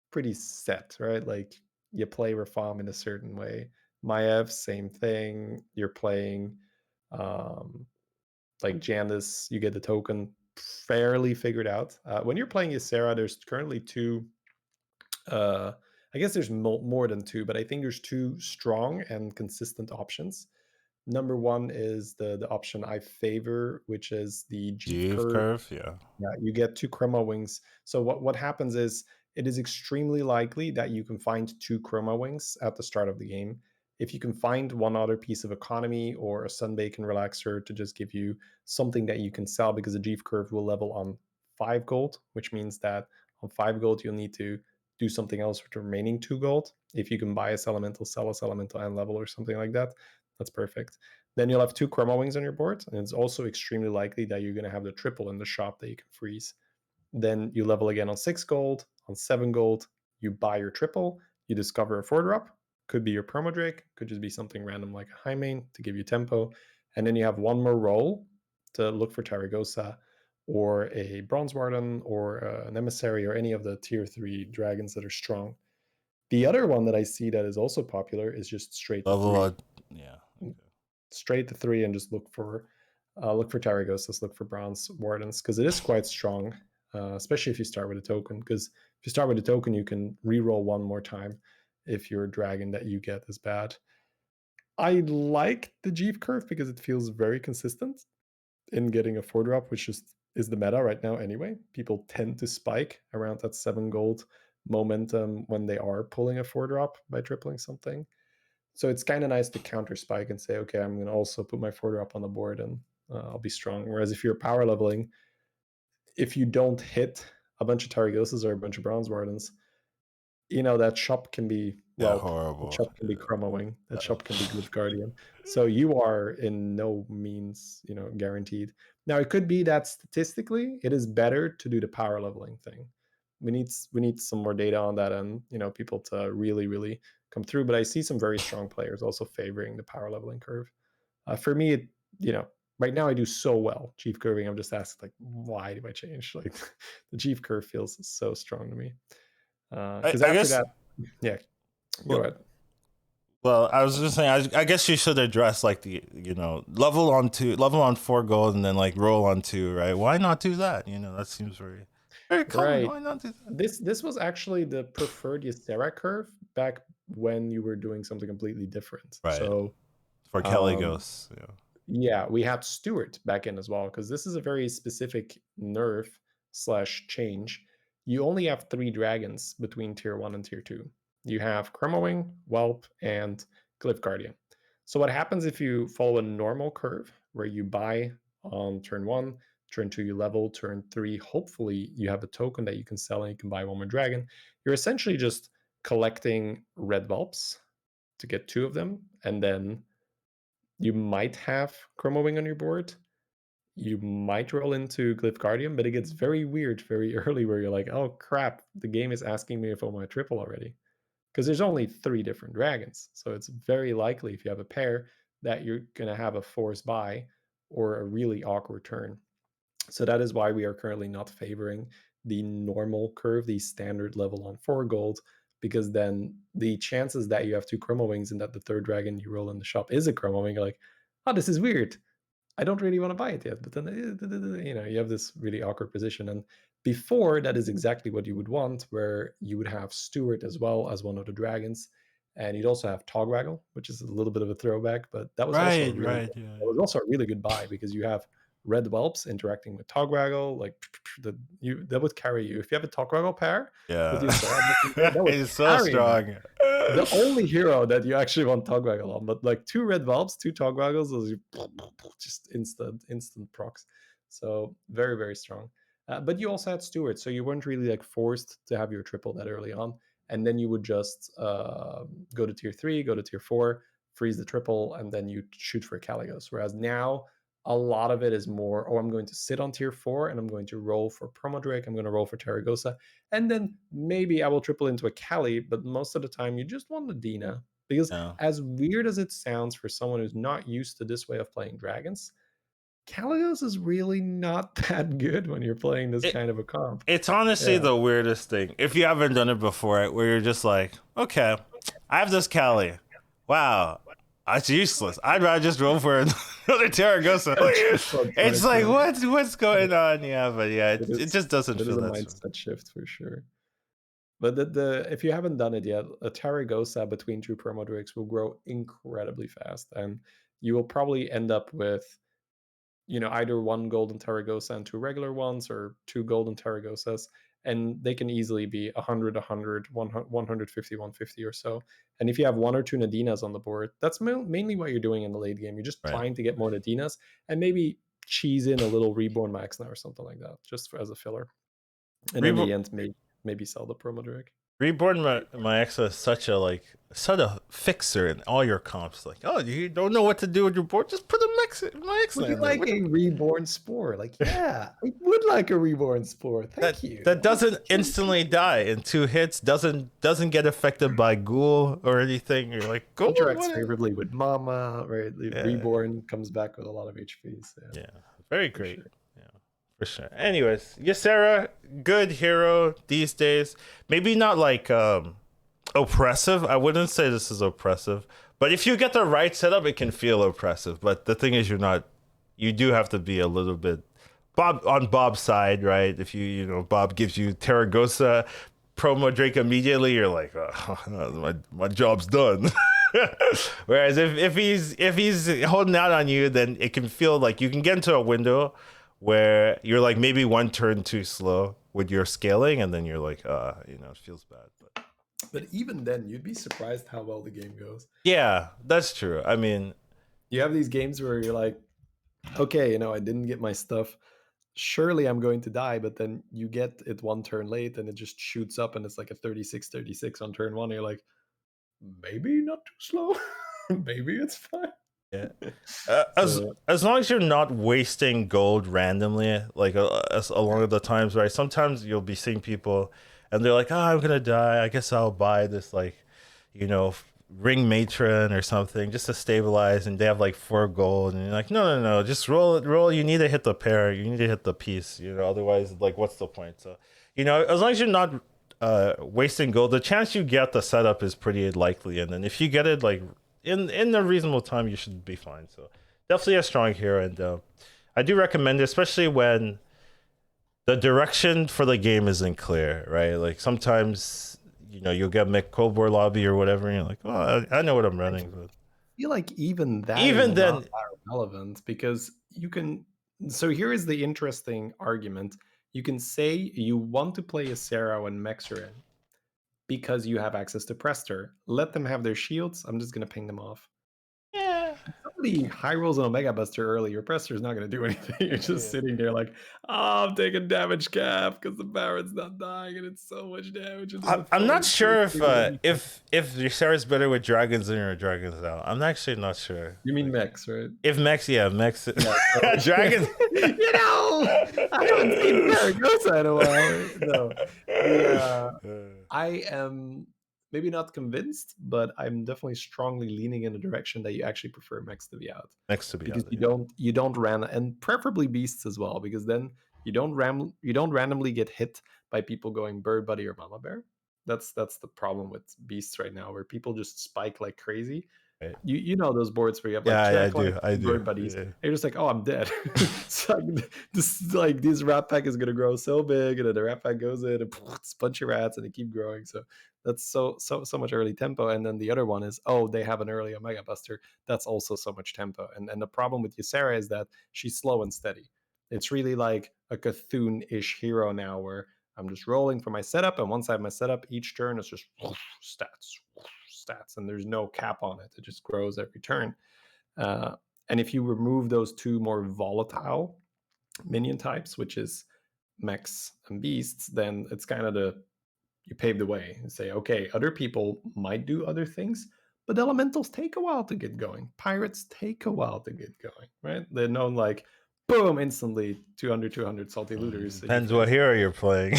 pretty set, right? Like you play Rafam in a certain way. Maiev, same thing. You're playing like Jandis, you get the token fairly figured out. When you're playing Ysera, there's currently two I guess there's more than two, but I think there's two strong and consistent options. Number one is the option I favor, which is the Jeeve curve. Yeah, you get 2 Chroma Wings. So what happens is it is extremely likely that you can find 2 Chroma Wings at the start of the game. If you can find one other piece of economy or a Sunbacon Relaxer to just give you something that you can sell, because the Jeeve curve will level on 5 gold, which means that on 5 gold you'll need to do something else with the remaining 2 gold. If you can buy a elemental, sell a elemental, and level or something like that, that's perfect. Then you'll have 2 Chroma Wings on your board, and it's also extremely likely that you're going to have the triple in the shop that you can freeze. Then you level again on 6 gold, on 7 gold, you buy your triple, you discover a 4-drop, could be your Perma Drake, could just be something random like a high main to give you tempo, and then you have one more roll to look for Taragosa or a Bronze Warden or an Emissary or any of the tier 3 dragons that are strong. The other one that I see that is also popular is just straight to Level 3. up, yeah. Okay. Straight to 3 and just look for Taragosas, look for Bronze Wardens, because it is quite strong, especially if you start with a token. Because if you start with a token, you can reroll one more time if your dragon that you get is bad. I like the Jeeve curve because it feels very consistent in getting a 4-drop, which just is the meta right now anyway. People tend to spike around that 7 gold momentum when they are pulling a 4-drop by tripling something. So it's kind of nice to counter spike and say, okay, I'm going to also put my 4-drop on the board and I'll be strong. Whereas if you're power leveling, if you don't hit a bunch of Taragosas or a bunch of Bronze Wardens, that shop can be Horrible. that shop can be chromoing, that shop can be Glyph Guardian. So you are in no means, guaranteed. Now it could be that statistically it is better to do the power leveling thing. We need some more data on that and people to really, really come through. But I see some very strong players also favoring the power leveling curve. For me, right now I do so well Chief curving. I'm just asked like, why do I change? Like the Chief curve feels so strong to me. Because after that, yeah, go ahead. Well, I was just saying, I guess you should address like the level on 4 gold and then like roll on 2, right? Why not do that? That seems very common. Right. Why not do that? This was actually the preferred Ysera curve back when you were doing something completely different. Right. So For Kelly Ghosts, yeah, we had Stewart back in as well, because this is a very specific nerf / change. You only have 3 dragons between tier 1 and tier 2. You have Chromowing, Whelp, and Glyph Guardian. So what happens if you follow a normal curve where you buy on turn 1, turn 2 you level, turn 3 hopefully you have a token that you can sell and you can buy one more dragon. You're essentially just collecting red Whelps to get 2 of them, and then you might have Chromowing on your board. You might roll into Glyph Guardian, but it gets very weird very early where you're like, oh crap, the game is asking me if I want my triple already. Because there's only 3 different dragons. So it's very likely if you have a pair that you're going to have a force buy or a really awkward turn. So that is why we are currently not favoring the normal curve, the standard level on 4 gold, because then the chances that you have 2 Chroma Wings and that the 3rd dragon you roll in the shop is a Chroma Wing, you're like, oh, this is weird. I don't really want to buy it yet. But then, you have this really awkward position. And before, that is exactly what you would want, where you would have Stewart as well as one of the dragons. And you'd also have Togwaggle, which is a little bit of a throwback, but that was also a really good buy because you have red whelps interacting with Togwaggle, like that would carry you. If you have a Togwaggle pair, with your that would it's so strong. The only hero that you actually want Togwaggle on, but like 2 red whelps, 2 Togwaggles, those just instant procs. So very, very strong. But you also had Stewart, so you weren't really like forced to have your triple that early on, and then you would just go to tier 3, go to tier 4, freeze the triple, and then you shoot for Caligos. Whereas now a lot of it is more, I'm going to sit on tier 4 and I'm going to roll for Promodrake, I'm going to roll for Taragosa, and then maybe I will triple into a Cali, but most of the time you just want the Dina. Because as weird as it sounds for someone who's not used to this way of playing dragons, Caligos is really not that good when you're playing this kind of a comp. It's honestly the weirdest thing. If you haven't done it before, where you're just like, okay, I have this Cali. Wow, it's useless. I'd rather just roll for another Taragosa. It's like, what's going on? Yeah, but yeah, it just doesn't feel that. It is a mindset shift for sure. But if you haven't done it yet, a Taragosa between 2 Promodrakes will grow incredibly fast, and you will probably end up with either 1 golden Taragosa and 2 regular ones, or 2 golden Taragosas, and they can easily be 100, 150, 150 or so. And if you have 1 or 2 Nadinas on the board, that's mainly what you're doing in the late game. You're just trying to get more Nadinas and maybe cheese in a little Reborn Max now or something like that, just as a filler. And in the end, maybe sell the Promodrake. Reborn my Exa is such a fixer in all your comps. Like, oh, you don't know what to do with your board? Just put my Exa Would you in there. like a reborn spore? Like, yeah, I would like a reborn spore. Thank you. That doesn't instantly die in 2 hits. Doesn't get affected by ghoul or anything. You're like, go. Interacts favorably with Mama, right? Yeah. Reborn comes back with a lot of HP. So. Yeah, very great. Sure. Yeah, for sure. Anyways, Ysera, good hero these days. Maybe not like oppressive. I wouldn't say this is oppressive, but if you get the right setup, it can feel oppressive. But the thing is, you do have to be a little bit on Bob's side, right? If Bob gives you Terragosa promo Drake immediately, you're like, oh, my job's done. Whereas if he's holding out on you, then it can feel like you can get into a window where you're like maybe one turn too slow with your scaling, and then you're like, it feels bad. But even then, you'd be surprised how well the game goes. Yeah, that's true. I mean, you have these games where you're like, okay, I didn't get my stuff. Surely I'm going to die, but then you get it one turn late and it just shoots up and it's like a 36-36 on turn 1. And you're like, maybe not too slow. Maybe it's fine. Yeah. As long as you're not wasting gold randomly, like as a lot of the times, right? Sometimes you'll be seeing people and they're like, I'm gonna die. I guess I'll buy this ring matron or something just to stabilize, and they have like 4 gold, and you're like, no, just roll. You need to hit the pair, you need to hit the piece, otherwise, like, what's the point? So as long as you're not wasting gold, the chance you get the setup is pretty likely, and then if you get it like in a reasonable time, you should be fine. So definitely a strong hero, and I do recommend it, especially when the direction for the game isn't clear, right? Like sometimes you'll get Mick Cold War lobby or whatever, and you're like, well, I know what I'm running. But I feel like even then, not relevant, because you can. So here is the interesting argument. You can say you want to play a Sarah when mechs are in because you have access to Prester. Let them have their shields. I'm just going to ping them off. Yeah. Somebody high rolls on Omega Buster early. Your Prester is not going to do anything. You're just sitting there like, I'm taking damage cap because the Baron's not dying and it's so much damage. I'm not sure if your Sarah's better with dragons in or dragons out. I'm actually not sure. You mean mechs, right? If mechs, mechs. Yeah, dragons. I haven't seen Zaragoza in a while. No. I am maybe not convinced, but I'm definitely strongly leaning in the direction that you actually prefer mechs to be out. Mechs to be because out. You don't ran, and preferably beasts as well, because then you don't randomly get hit by people going Bird Buddy or Mama Bear. That's the problem with beasts right now, where people just spike like crazy. Right. You know those boards where you have like I do. Bird Buddies. Yeah. You're just like, oh, I'm dead. So this rat pack is gonna grow so big, and then the rat pack goes in and it's a bunch of rats, and they keep growing. So that's so much early tempo. And then the other one is, they have an early Omega Buster. That's also so much tempo. And the problem with Ysera is that she's slow and steady. It's really like a Cthulhu-ish hero now, where I'm just rolling for my setup, and once I have my setup, each turn is just stats, and there's no cap on it. It just grows every turn. And if you remove those 2 more volatile minion types, which is mechs and beasts, then it's kind of you pave the way and say, okay, other people might do other things, but elementals take a while to get going. Pirates take a while to get going, right? They're known like, boom, instantly 200 salty looters. Depends what hero you're playing.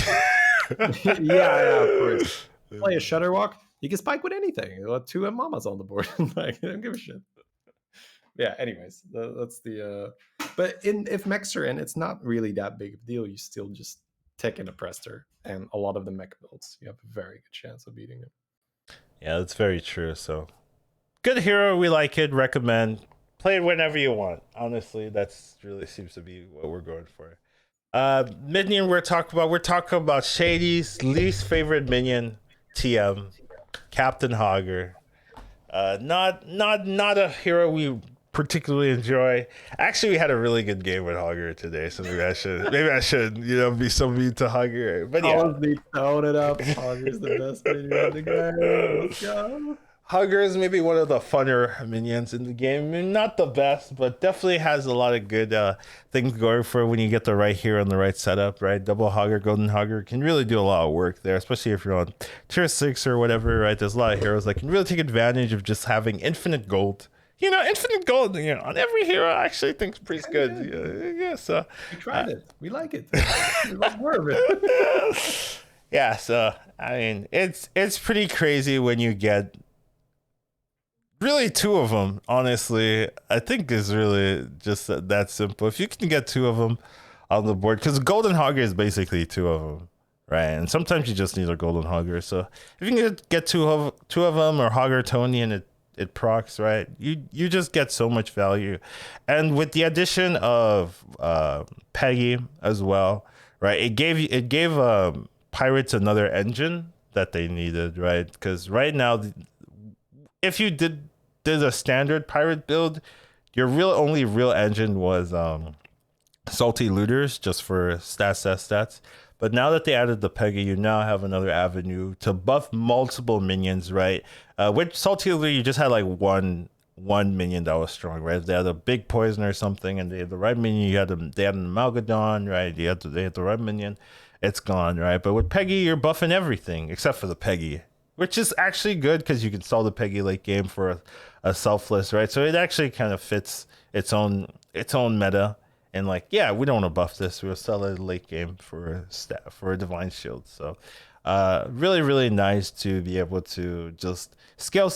yeah, of course. Play a Shutterwalk, you can spike with anything. 2 mamas on the board. Like, I don't give a shit. Yeah, anyways, that's the but if mechs are in, it's not really that big of a deal. You still just tech in a Prester, and a lot of the mech builds, you have a very good chance of beating them. Yeah, that's very true. So good hero, we like it, recommend. Play it whenever you want. Honestly, that's really seems to be what we're going for. Minion we're talking about Shady's least favorite minion, TM, Captain Hogger. Not a hero we particularly enjoy. Actually, we had a really good game with Hogger today, so maybe I should be so mean to Hogger. But yeah, always be throwing it up. Hogger's the best minion in the game. Let's go. Hogger is maybe one of the funner minions in the game. I mean, not the best, but definitely has a lot of good things going for it when you get the right hero and the right setup, right? Double Hogger, Golden Hogger can really do a lot of work there, especially if you're on tier 6 or whatever, right? There's a lot of heroes that can really take advantage of just having infinite gold. Infinite gold, on every hero, I actually think is pretty good. Yeah, so. We tried it. We like it. We like more of it. Yeah, so I mean, it's pretty crazy when you get really two of them. Honestly, I think is really just that simple. If you can get two of them on the board, because Golden Hogger is basically two of them, right? And sometimes you just need a Golden Hogger. So if you can get two of them or Hogger Tony and it procs, right? You just get so much value, and with the addition of Peggy as well, right? It gave Pirates another engine that they needed, right? Because right now, if you did a standard pirate build, your only real engine was salty looters just for stats. But now that they added the Peggy, you now have another avenue to buff multiple minions, right? With salty looter, you just had like one minion that was strong, right? If they had a big poison or something, and they had the right minion, they had an Amalgadon, right? They had the right minion, it's gone, right? But with Peggy, you're buffing everything except for the Peggy, which is actually good because you can sell the Peggy late game for a selfless, right? So it actually kind of fits its own meta. And like, yeah, we don't want to buff this. We'll sell it late game for a divine shield. So, really, really nice to be able to just scale,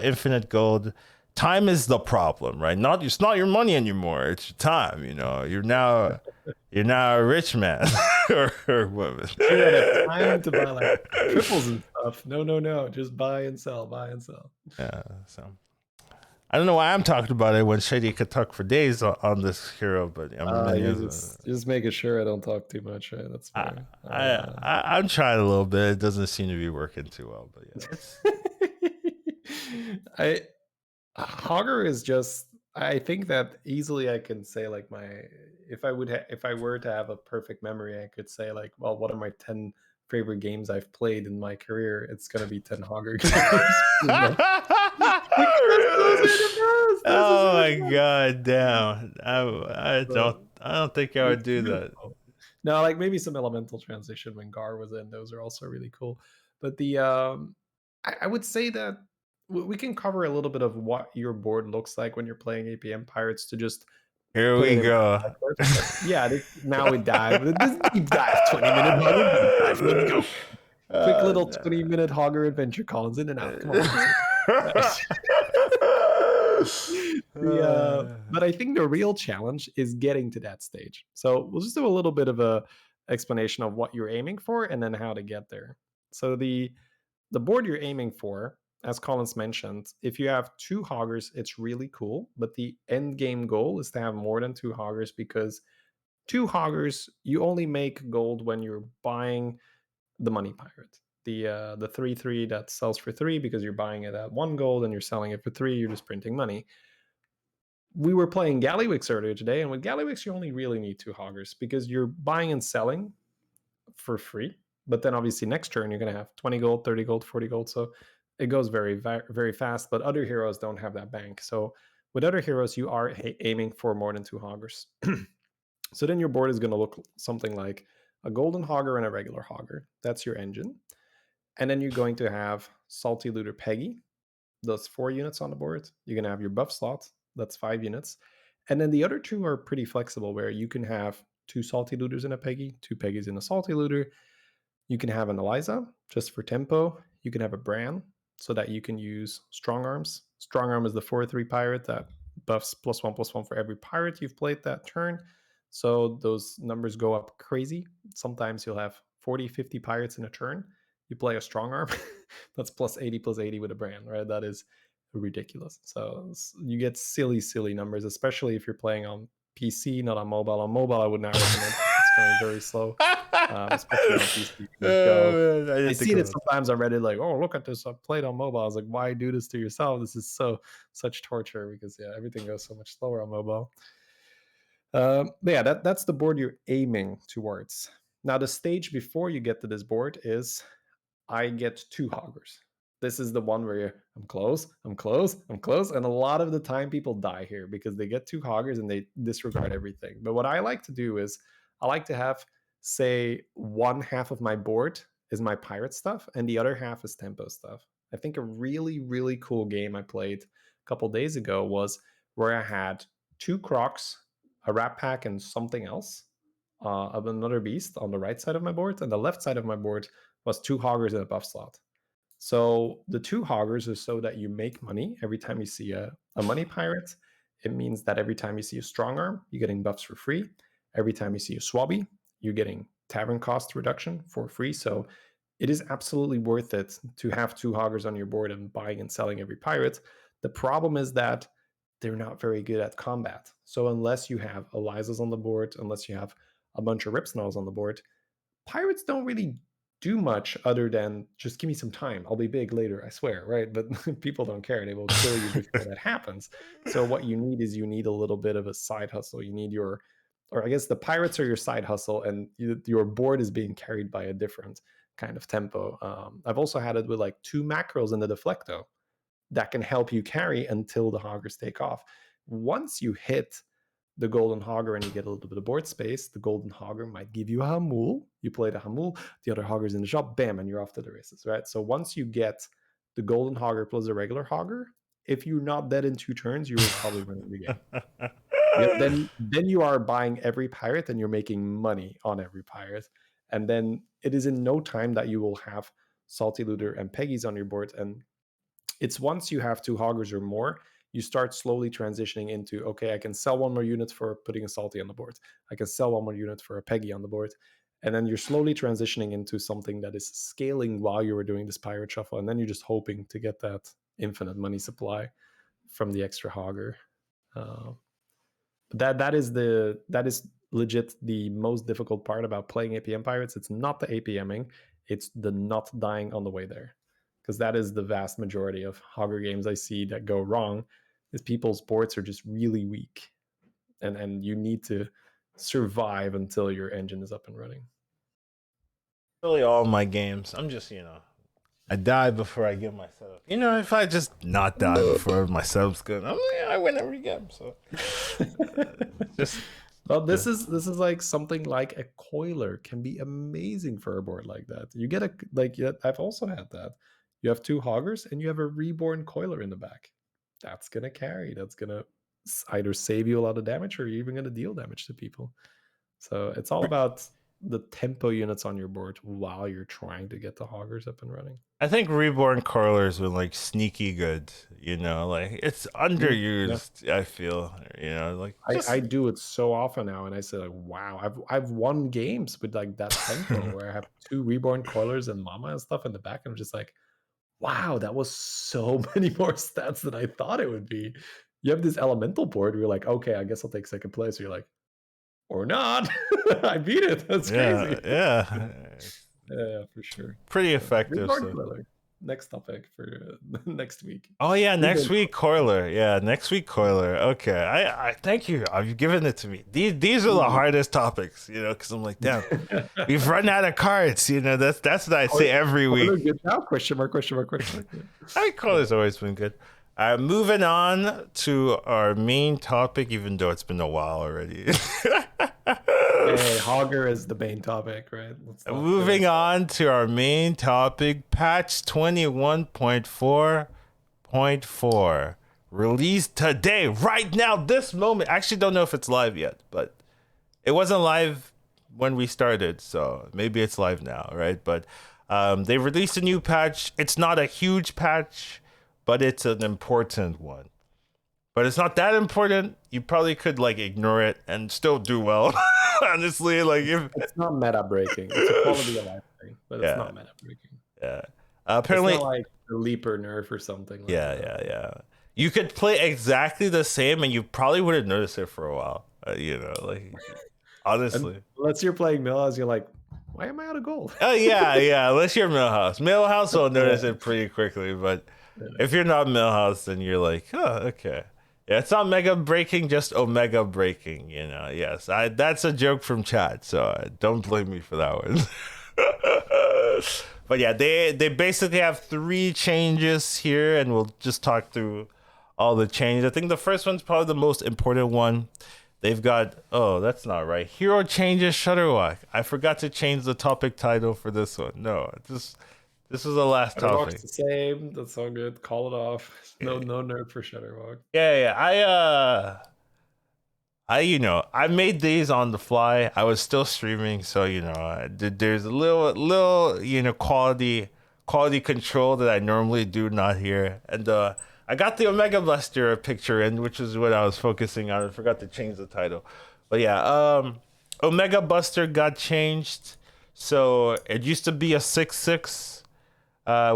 infinite gold. Time is the problem, right? It's not your money anymore. It's your time. You're now a rich man or woman. You don't have time to buy like triples and stuff. No. Just buy and sell, buy and sell. Yeah. So I don't know why I'm talking about it when Shady could talk for days on this hero, but You just making sure I don't talk too much. Right? That's fair. I'm trying a little bit. It doesn't seem to be working too well, but yeah. Hogger is just. I think that easily I can say like if I were to have a perfect memory, I could say like, well, what are my 10 favorite games I've played in my career? It's gonna be 10 Hogger games. Oh my god, damn! I don't think I would do that. No, like maybe some elemental transition when Gar was in. Those are also really cool. But I would say that we can cover a little bit of what your board looks like when you're playing APM Pirates to just Here put we it in. go. Yeah, now we dive. This deep dive, 20-minute Hogger deep dive. Let's go. Quick little 20-minute Hogger adventure, Collins, in and out. Come on. But I think the real challenge is getting to that stage. So we'll just do a little bit of a explanation of what you're aiming for and then how to get there. So the board you're aiming for, as Collins mentioned, if you have 2 Hoggers, it's really cool. But the end game goal is to have more than 2 Hoggers, because 2 Hoggers, you only make gold when you're buying the money pirate. The 3/3 that sells for 3 because you're buying it at 1 gold and you're selling it for 3, you're just printing money. We were playing Gallywix earlier today, and with Gallywix, you only really need 2 Hoggers because you're buying and selling for free. But then obviously next turn, you're going to have 20 gold, 30 gold, 40 gold. So it goes very, very fast. But other heroes don't have that bank. So with other heroes, you are aiming for more than 2 Hoggers. So then your board is going to look something like a golden Hogger and a regular Hogger. That's your engine. And then you're going to have Salty Looter Peggy. That's 4 units on the board. You're going to have your buff slot. That's 5 units. And then the other 2 are pretty flexible, where you can have 2 Salty Looters in a Peggy, 2 Peggies in a Salty Looter. You can have an Eliza just for tempo. You can have a Bran so that you can use Strong Arms. Strong Arm is the 4/3 pirate that buffs +1/+1 for every pirate you've played that turn. So those numbers go up crazy. Sometimes you'll have 40, 50 pirates in a turn. You play a Strong Arm, that's +80 with a Bran, right? That is ridiculous. So you get silly numbers, especially if you're playing on PC, not on mobile. On mobile, I would not recommend. It's going very slow. Especially on PC. I see it sometimes on Reddit, like, oh, look at this, I played on mobile. I was like, why do this to yourself? This is such torture, because everything goes so much slower on mobile. But yeah, that's the board you're aiming towards. Now the stage before you get to this board is I get 2 Hoggers. this is the one where I'm close, I'm close, I'm close. And a lot of the time people die here because they get 2 Hoggers and they disregard everything. But what I like to do is I like to have, say, one half of my board is my pirate stuff and the other half is tempo stuff. I think a really, really cool game I played a couple days ago was where I had 2 Crocs, a Rat Pack, and something else of another beast on the right side of my board. And the left side of my board was 2 Hoggers and a buff slot. So the 2 Hoggers are so that you make money every time you see a money pirate. It means that every time you see a strong arm, you're getting buffs for free. Every time you see a swabby, you're getting tavern cost reduction for free. So it is absolutely worth it to have 2 Hoggers on your board and buying and selling every pirate. The problem is that they're not very good at combat. So unless you have Elizas on the board, unless you have a bunch of Ripsnells on the board, pirates don't really do much other than just give me some time. I'll be big later, I swear, right? But people don't care. They will kill you before that happens. So what you need is you need a little bit of a side hustle. You need your, or I guess the pirates are your side hustle, and your board is being carried by a different kind of tempo. I've also had it with like 2 macros in the deflecto that can help you carry until the Hoggers take off. Once you hit the golden Hogger and you get a little bit of board space, the golden Hogger might give you a Hamul. You play the Hamul, the other Hogger's in the shop, bam, and you're off to the races, right? So once you get the golden Hogger plus the regular Hogger, if you're not dead in 2 turns, you will probably win the game. Then you are buying every pirate and you're making money on every pirate. And then it is in no time that you will have Salty Looter and Peggy's on your board. And it's once you have 2 Hoggers or more, you start slowly transitioning into, okay, I can sell 1 more unit for putting a Salty on the board. I can sell 1 more unit for a Peggy on the board. And then you're slowly transitioning into something that is scaling while you were doing this pirate shuffle. And then you're just hoping to get that infinite money supply from the extra Hogger. That is legit the most difficult part about playing APM pirates. It's not the APMing, it's the not dying on the way there. Because that is the vast majority of Hogger games I see that go wrong, is people's boards are just really weak. And you need to survive until your engine is up and running. Really, all my games, I'm just, I die before I get my setup. If I just not die before my setup's good, I win every game. So, well, this is like something like a coiler can be amazing for a board like that. You get I've also had that. You have 2 Hoggers and you have a reborn coiler in the back. That's gonna carry. That's gonna either save you a lot of damage or you're even gonna deal damage to people. So it's all about the tempo units on your board while you're trying to get the Hoggers up and running. I think reborn coilers were like sneaky good, like it's underused. Yeah. I feel, I do it so often now, and I say like, wow, I've won games with like that tempo where I have 2 reborn coilers and mama and stuff in the back, and I'm just like, wow, that was so many more stats than I thought it would be. You have this elemental board where you're like, okay, I guess I'll take second place. You're like, or not. I beat it. That's crazy. Yeah. Yeah, for sure. Pretty effective. Next topic for next week. Oh yeah, next week coiler. Yeah, next week coiler. Okay, I thank you. You've given it to me. These are the hardest topics, because I'm like, damn, we've run out of cards. That's what I say every week. Good job? Question mark. I think coiler's always been good. Moving on to our main topic, even though it's been a while already. Hey, Hogger is the main topic, right? Moving on to our main topic, patch 21.4.4. Released today, right now, this moment. I actually don't know if it's live yet, but it wasn't live when we started, so maybe it's live now, right? But they released a new patch. It's not a huge patch, but it's an important one. But it's not that important. You probably could ignore it and still do well. Honestly, if it's not meta breaking, it's a quality of life thing, but it's not meta breaking. Yeah. Apparently, it's not like a leaper nerf or something. Yeah. You could play exactly the same, and you probably wouldn't notice it for a while. Honestly. And unless you're playing Millhouse, you're like, why am I out of gold? Oh yeah. Unless you're Millhouse. Millhouse will notice it pretty quickly, but if you're not Millhouse, then you're like, oh, okay. Yeah, it's not mega breaking, just omega breaking, Yes, that's a joke from chat, so don't blame me for that one. But yeah, they basically have 3 changes here, and we'll just talk through all the changes. I think the first one's probably the most important one. They've got, oh, that's not right. Hero changes Shutterwalk. I forgot to change the topic title for this one. No, this is the last Shutterwalk's topic. the same. That's all good. Call it off. No, no nerf for Shutterwalk. Yeah. I made these on the fly. I was still streaming, so there's a little quality control that I normally do not hear. And I got the Omega Buster picture in, which is what I was focusing on. I forgot to change the title, but yeah, Omega Buster got changed. So it used to be a 6/6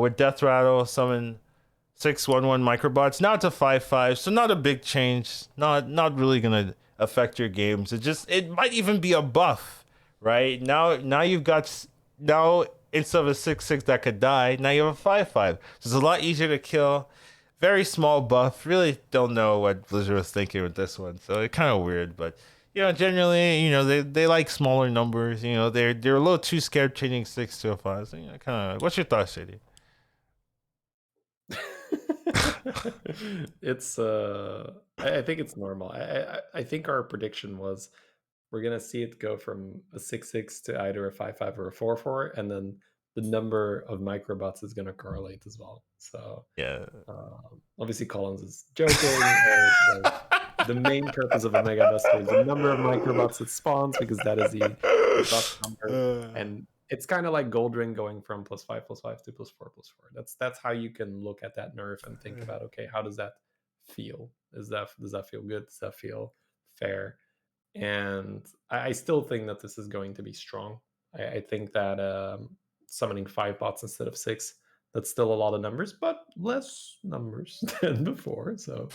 with Death Rattle, summon 6/1/1 microbots. Now it's a 5/5, so not a big change. Not really gonna affect your games. It might even be a buff, right? Now you've got now instead of a 6/6 that could die, now you have a 5/5. So it's a lot easier to kill. Very small buff. Really don't know what Blizzard was thinking with this one. So it's kind of weird, but generally, they like smaller numbers. They're a little too scared changing 6 to a 5. So kind of. What's your thoughts, Shady? It's I think it's normal. I think our prediction was we're gonna see it go from a 6/6 to either a 5/5 or a 4/4, and then the number of microbots is gonna correlate as well. So Yeah. obviously Collins is joking. The main purpose of Omega Buster is the number of microbots it spawns, because that is the buff number. And it's kind of like Gold Ring going from +5/+5 to +4/+4. That's how you can look at that nerf and think about, okay, how does that feel? Does that feel good? Does that feel fair? And I still think that this is going to be strong. I think that summoning 5 bots instead of 6, that's still a lot of numbers, but less numbers than before. So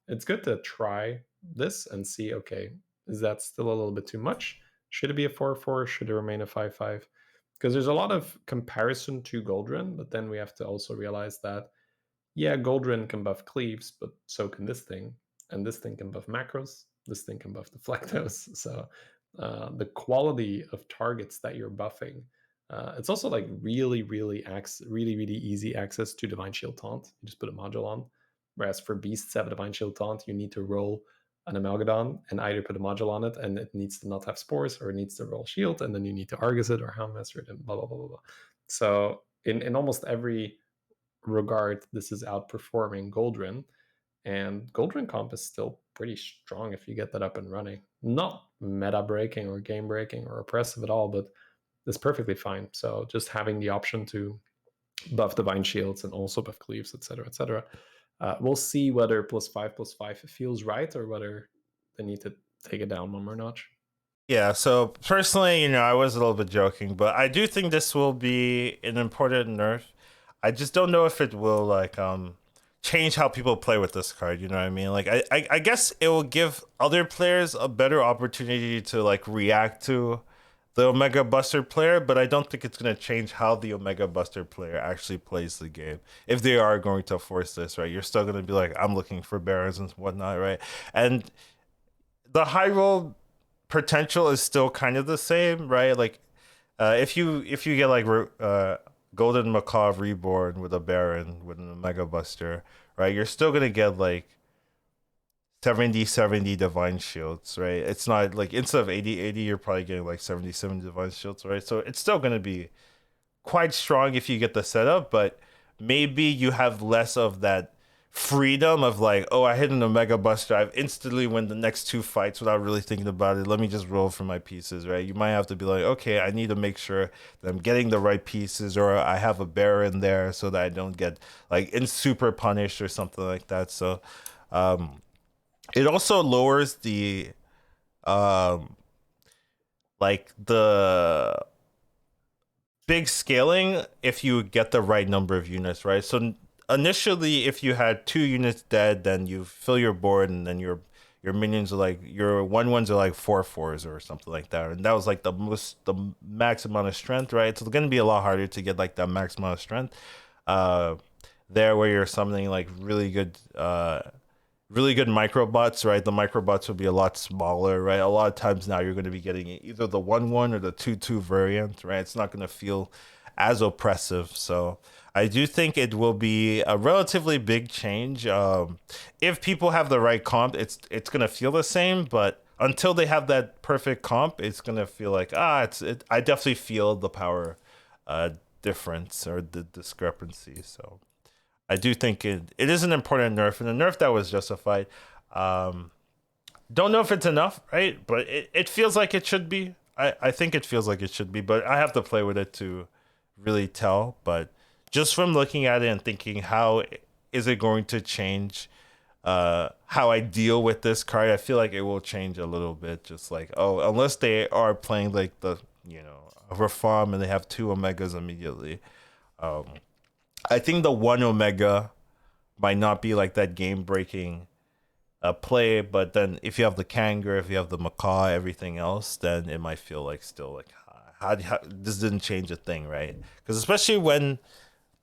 it's good to try this and see, okay, is that still a little bit too much? Should it be a 4/4? Should it remain a 5/5? Because there's a lot of comparison to Goldrun, but then we have to also realize that, yeah, Goldrun can buff cleaves, but so can this thing. And this thing can buff macros. This thing can buff deflectos. So the quality of targets that you're buffing, it's also like really, really easy access to Divine Shield Taunt. You just put a module on. Whereas for beasts that have Divine Shield Taunt, you need to roll an Amalgadon and either put a module on it, and it needs to not have spores, or it needs to roll shield, and then you need to Argus it or Helm Master it, and blah, blah, blah, blah, blah. So in almost every regard, this is outperforming Goldrun, and Goldrun comp is still pretty strong if you get that up and running. Not meta breaking or game breaking or oppressive at all, but it's perfectly fine. So just having the option to buff Divine Shields and also buff Cleaves, etc., etc. We'll see whether +5/+5 feels right, or whether they need to take it down one more notch. Yeah, so personally, I was a little bit joking, but I do think this will be an important nerf. I just don't know if it will change how people play with this card, you know what I mean? Like I guess it will give other players a better opportunity to react to the Omega Buster player, but I don't think it's going to change how the Omega Buster player actually plays the game. If they are going to force this, right? You're still going to be like, I'm looking for barons and whatnot, right? And the high roll potential is still kind of the same, right? Like if you get Golden Macaw Reborn with a Baron with an Omega Buster, right? You're still gonna get 70 Divine Shields, right? It's not like instead of 80, you're probably getting 77 Divine Shields, right? So it's still gonna be quite strong if you get the setup, but maybe you have less of that freedom of oh, I hit an Omega Buster, I've instantly win the next 2 fights without really thinking about it. Let me just roll for my pieces, right? You might have to be like, okay, I need to make sure that I'm getting the right pieces, or I have a Baron there so that I don't get in super punished or something like that. So it also lowers the the big scaling if you get the right number of units, right? So initially, if you had 2 units dead, then you fill your board, and then your minions are your 1/1s are 4/4s or something like that, and that was the max amount of strength, right? It's going to be a lot harder to get that max amount of strength there, where you're summoning really good really good microbots, right? The microbots will be a lot smaller, right? A lot of times now you're going to be getting either the 1-1 or the 2-2 variant, right? It's not going to feel as oppressive. So I do think it will be a relatively big change. If people have the right comp, it's going to feel the same, but until they have that perfect comp, it's going to feel like, I definitely feel the power difference or the discrepancy. So I do think it is an important nerf, and a nerf that was justified. Don't know if it's enough, right? But it feels like it should be. I think it feels like it should be, but I have to play with it to really tell. But just from looking at it and thinking, how is it going to change how I deal with this card? I feel like it will change a little bit. Just like, unless they are playing like the, a reform and they have 2 Omegas immediately. I think the 1 Omega might not be like that game breaking play, but then if you have the Kanger, if you have the Macaw, everything else, then it might feel like still like, how this didn't change a thing, right? Because especially when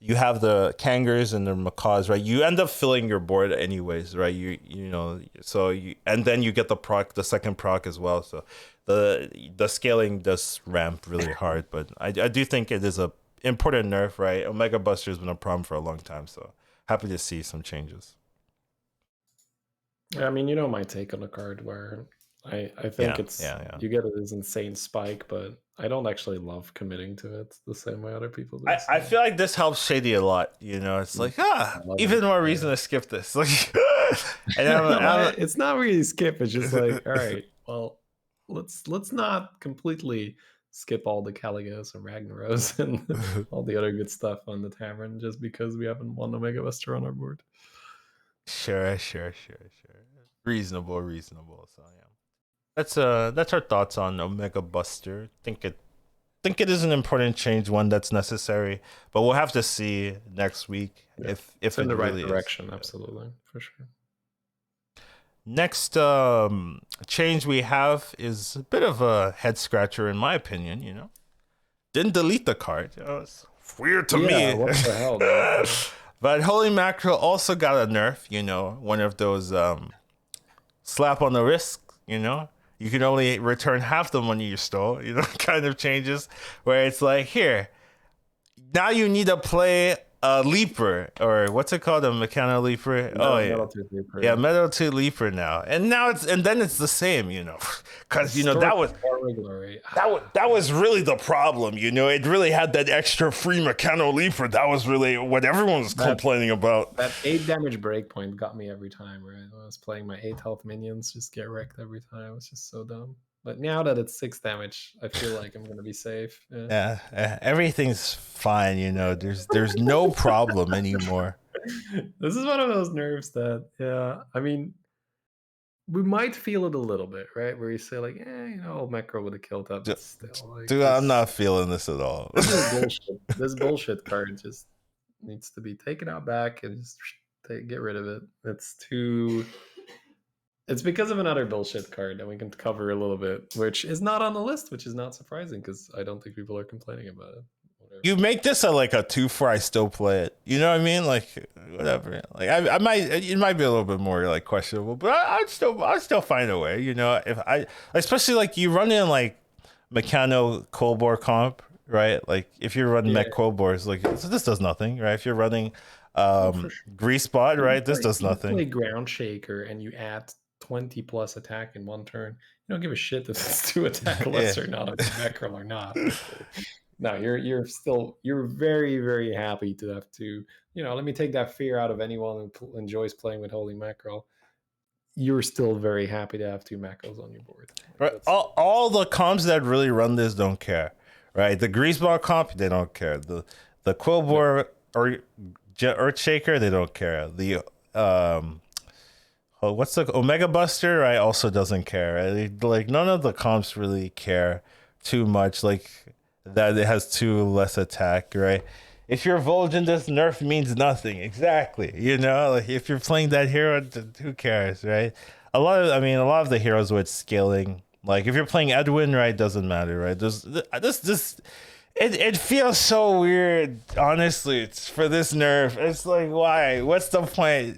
you have the Kangers and the Macaws, right? You end up filling your board anyways, right? And then you get the second proc as well. So the scaling does ramp really hard, but I do think it is a important nerf, right? Omega Buster has been a problem for a long time, so happy to see some changes. I mean, my take on the card, where I think you get this insane spike, but I don't actually love committing to it the same way other people do. I feel like this helps Shady a lot. It's like, even more reason to skip this. Like, and it's not really skip. It's just like, all right, well, let's not completely skip all the Caligos and Ragnaros and all the other good stuff on the Tavern just because we haven't won Omega Buster on our board. Sure. Reasonable. So yeah, that's our thoughts on Omega Buster. Think it is an important change, one that's necessary, but we'll have to see next week if it's in the right really direction. Is. Absolutely, for sure. Next change we have is a bit of a head scratcher in my opinion. Didn't delete the card. It's weird to me. What the hell, man? But Holy Mackerel also got a nerf, one of those slap on the wrist, You can only return half the money you stole, kind of changes where it's like, here, now you need to play a leaper, or what's it called, a mechano leaper? Metal Tooth Leaper. Yeah, Metal Tooth Leaper now, and then it's the same, because that was really the problem, It really had that extra free mechano leaper. That was really what everyone was complaining about. That 8 damage breakpoint got me every time, right? I was playing my 8 health minions, just get wrecked every time. It was just so dumb. But now that it's 6 damage, I feel like I'm gonna be safe. Yeah, everything's fine. There's no problem anymore. This is one of those nerfs that, I mean, we might feel it a little bit, right? Where you say like, old Macro would have killed that. But still, like, dude, I'm not feeling this at all. This is bullshit. This bullshit card just needs to be taken out back and just get rid of it. It's because of another bullshit card that we can cover a little bit, which is not on the list, which is not surprising because I don't think people are complaining about it. Whatever. You make this like a 2-4, I still play it. You know what I mean? Like, whatever. Like, it might be a little bit more like questionable, but I'd still find a way. Especially like you run in like Mechano Colbor comp, right? Like if you're running Mech Colbors, like so this does nothing, right? If you're running Grease Spot, right? This does nothing. You play Ground Shaker and you add 20 plus attack in one turn. You don't give a shit if it's 2 attack less or not, if it's Mackerel or not. No, you're very, very happy to have to, let me take that fear out of anyone who enjoys playing with Holy Mackerel. You're still very happy to have 2 Mackerels on your board. Right. All the comps that really run this don't care, right? The Greaseball comp, they don't care. The Quillbor or Earthshaker, they don't care. The what's the Omega Buster? I also doesn't care. Right? Like none of the comps really care too much. Like that it has 2 less attack, right? If you're Vol'jin, this nerf means nothing. Exactly. Like if you're playing that hero, who cares, right? A lot of the heroes with scaling, like if you're playing Edwin, right, doesn't matter, right? This It feels so weird, honestly. It's for this nerf. It's like, why? What's the point?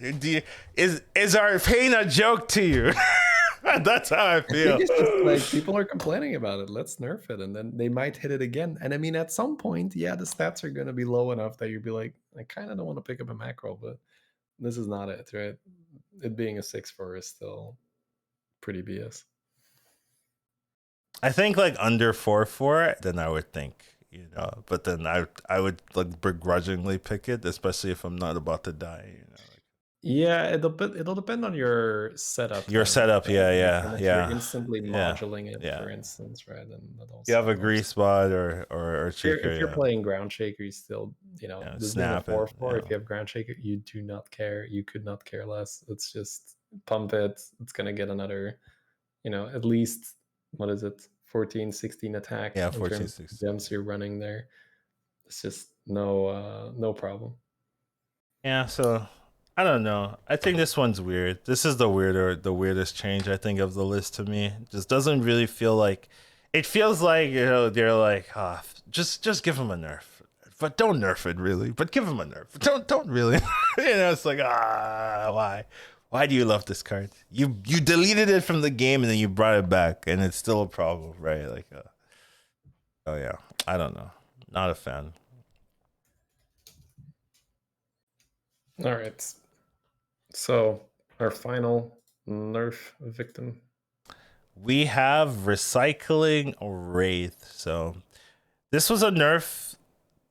Is our pain a joke to you? That's how I I think feel. it's just like people are complaining about it. Let's nerf it, and then they might hit it again. And I mean, at some point, yeah, the stats are going to be low enough that you'd be like, I kind of don't want to pick up a macro, but this is not it, right? It being a 6/4 is still pretty BS. I think like under 4/4, then I would think, you know. But then I would like begrudgingly pick it, especially if I'm not about to die, you know. Yeah, it'll depend on your setup. Your Then, setup, right? yeah, Like, yeah, and if you're yeah, instantly yeah, moduling it, yeah. for instance, right? And that You have also a helps. grease spot or shaker, If you're yeah, playing ground shaker, you still, yeah. this being a Snap it, 4/4, yeah. if you have ground shaker, you do not care. You could not care less. It's just pump it. It's gonna get another, at least, what is it, 14, 16 attack Yeah, in 14, terms of 16. gems you're running there. It's just no problem. Yeah, so I don't know. I think this one's weird. This is the weirdest change I think of the list to me. Just doesn't really feel like it feels like, you know, they're like, ah, just give him a nerf. But don't nerf it really. But give him a nerf. Don't really. You know, it's like, why? Why do you love this card? You deleted it from the game and then you brought it back and it's still a problem, right? Like oh yeah. I don't know. Not a fan. All right. So our final nerf victim. We have recycling Wraith. So this was a nerf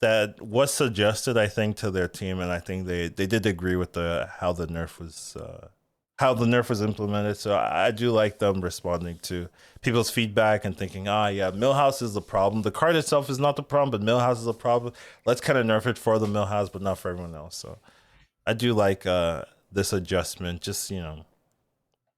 that was suggested, I think, to their team, and I think they did agree with the how the nerf was implemented. So I do like them responding to people's feedback and thinking, yeah, Millhouse is the problem. The card itself is not the problem, but Millhouse is a problem. Let's kind of nerf it for the Millhouse, but not for everyone else. So I do like this adjustment. Just, you know,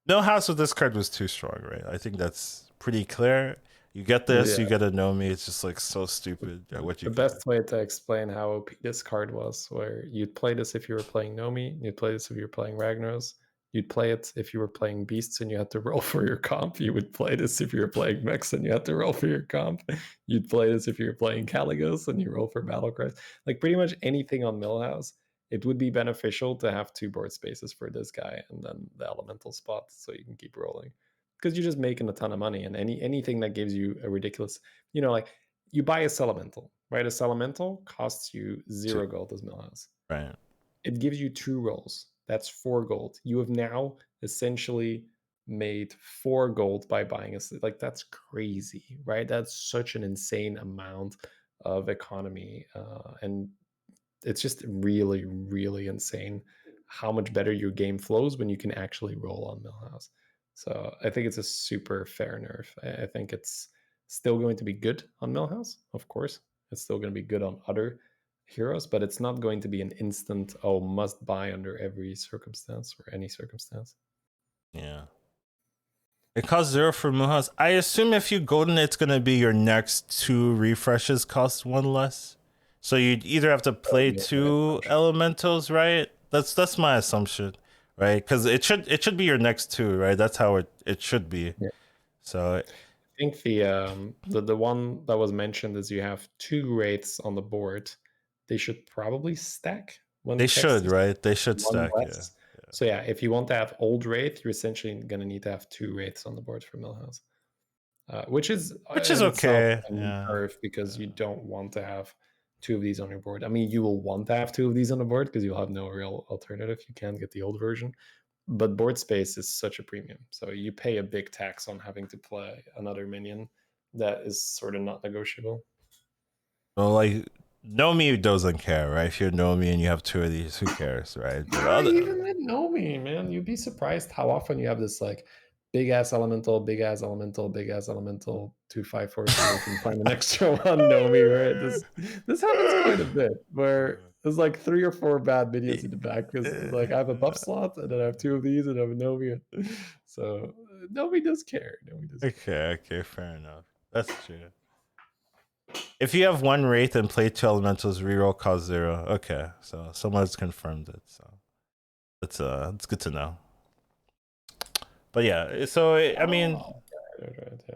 Millhouse with this card was too strong, right? I think that's pretty clear. You get this, Yeah. you gotta know me. It's just like so stupid at what The you can do. best way to explain how OP this card was, where you'd play this if you were playing Nomi, you'd play this if you were playing Ragnaros, you'd play it if you were playing Beasts and you had to roll for your comp, you would play this if you were playing Mechs and you had to roll for your comp, you'd play this if you were playing Caligos and you roll for Battlecry. Like pretty much anything on Millhouse, it would be beneficial to have 2 board spaces for this guy and then the elemental spot so you can keep rolling. Because you're just making a ton of money, and anything that gives you a ridiculous, like you buy a Elemental, right? A Elemental costs you 0 gold as Millhouse. Right. It gives you 2 rolls. That's 4 gold. You have now essentially made 4 gold by buying a, like, that's crazy, right? That's such an insane amount of economy, and it's just really, really insane how much better your game flows when you can actually roll on Millhouse. So I think it's a super fair nerf. I think it's still going to be good on Millhouse, of course. It's still going to be good on other heroes, but it's not going to be an instant, must buy under every circumstance or any circumstance. Yeah. It costs 0 for Muhas. I assume if you golden, it's gonna be your next 2 refreshes cost 1 less. So you'd either have to play Yeah, 2 elementals, right? That's my assumption, right? Because it should be your next 2, right? That's how it should be. yeah. So I think the one that was mentioned is you have 2 wraiths on the board. They should probably stack when they text should, is right? They should 1 stack, yeah. less. So yeah, if you want to have old wraith, you're essentially going to need to have 2 wraiths on the board for Millhouse, which is Which is in itself okay, a yeah. nerf because you don't want to have 2 of these on your board. I mean, you will want to have 2 of these on the board because you'll have no real alternative. You can't get the old version, but board space is such a premium. So you pay a big tax on having to play another minion that is sort of not negotiable. Well, like Nomi doesn't care, right? If you're Nomi and you have 2 of these, who cares, right? But Even other with Nomi, man, you'd be surprised how often you have this like big ass elemental, big ass elemental, big ass elemental 2/5 so they can find an extra one Nomi, right? This happens quite a bit where there's like 3 or 4 bad minions in the back because like I have a buff slot and then I have 2 of these and I have a Nomi. So Nomi does care. Nomi does care. okay, fair enough. That's true. If you have 1 Wraith and play 2 elementals, reroll cost 0. Okay, so someone's confirmed it. So it's good to know. But yeah, so I mean, Right, yeah.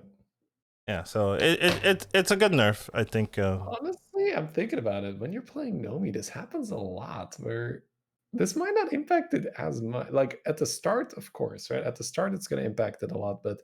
Yeah, so it's a good nerf, I think. Honestly, I'm thinking about it. When you're playing Nomi, this happens a lot where this might not impact it as much. Like at the start, of course, right? At the start, it's going to impact it a lot. But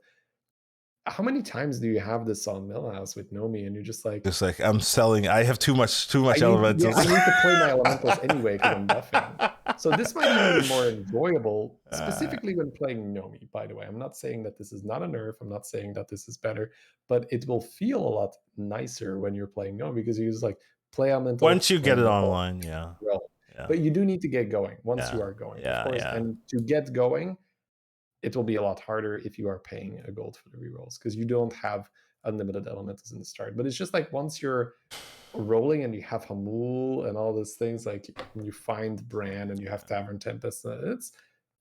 how many times do you have this on Millhouse with Nomi and you're just like, Just like I'm selling, I have too much elementals. I need to play my elementals anyway because I'm buffing. So this might even be more enjoyable, specifically when playing Nomi, by the way. I'm not saying that this is not a nerf. I'm not saying that this is better, but it will feel a lot nicer when you're playing Nomi because you just like play elemental, Once you play get it elemental, online, yeah. roll. Yeah. But you do need to get going once Yeah. you are going, of Yeah, course. yeah. And to get going, it will be a lot harder if you are paying a gold for the rerolls because you don't have unlimited elementals in the start. But it's just like once you're rolling and you have Hamul and all those things, like you find Bran and you have Tavern Tempest,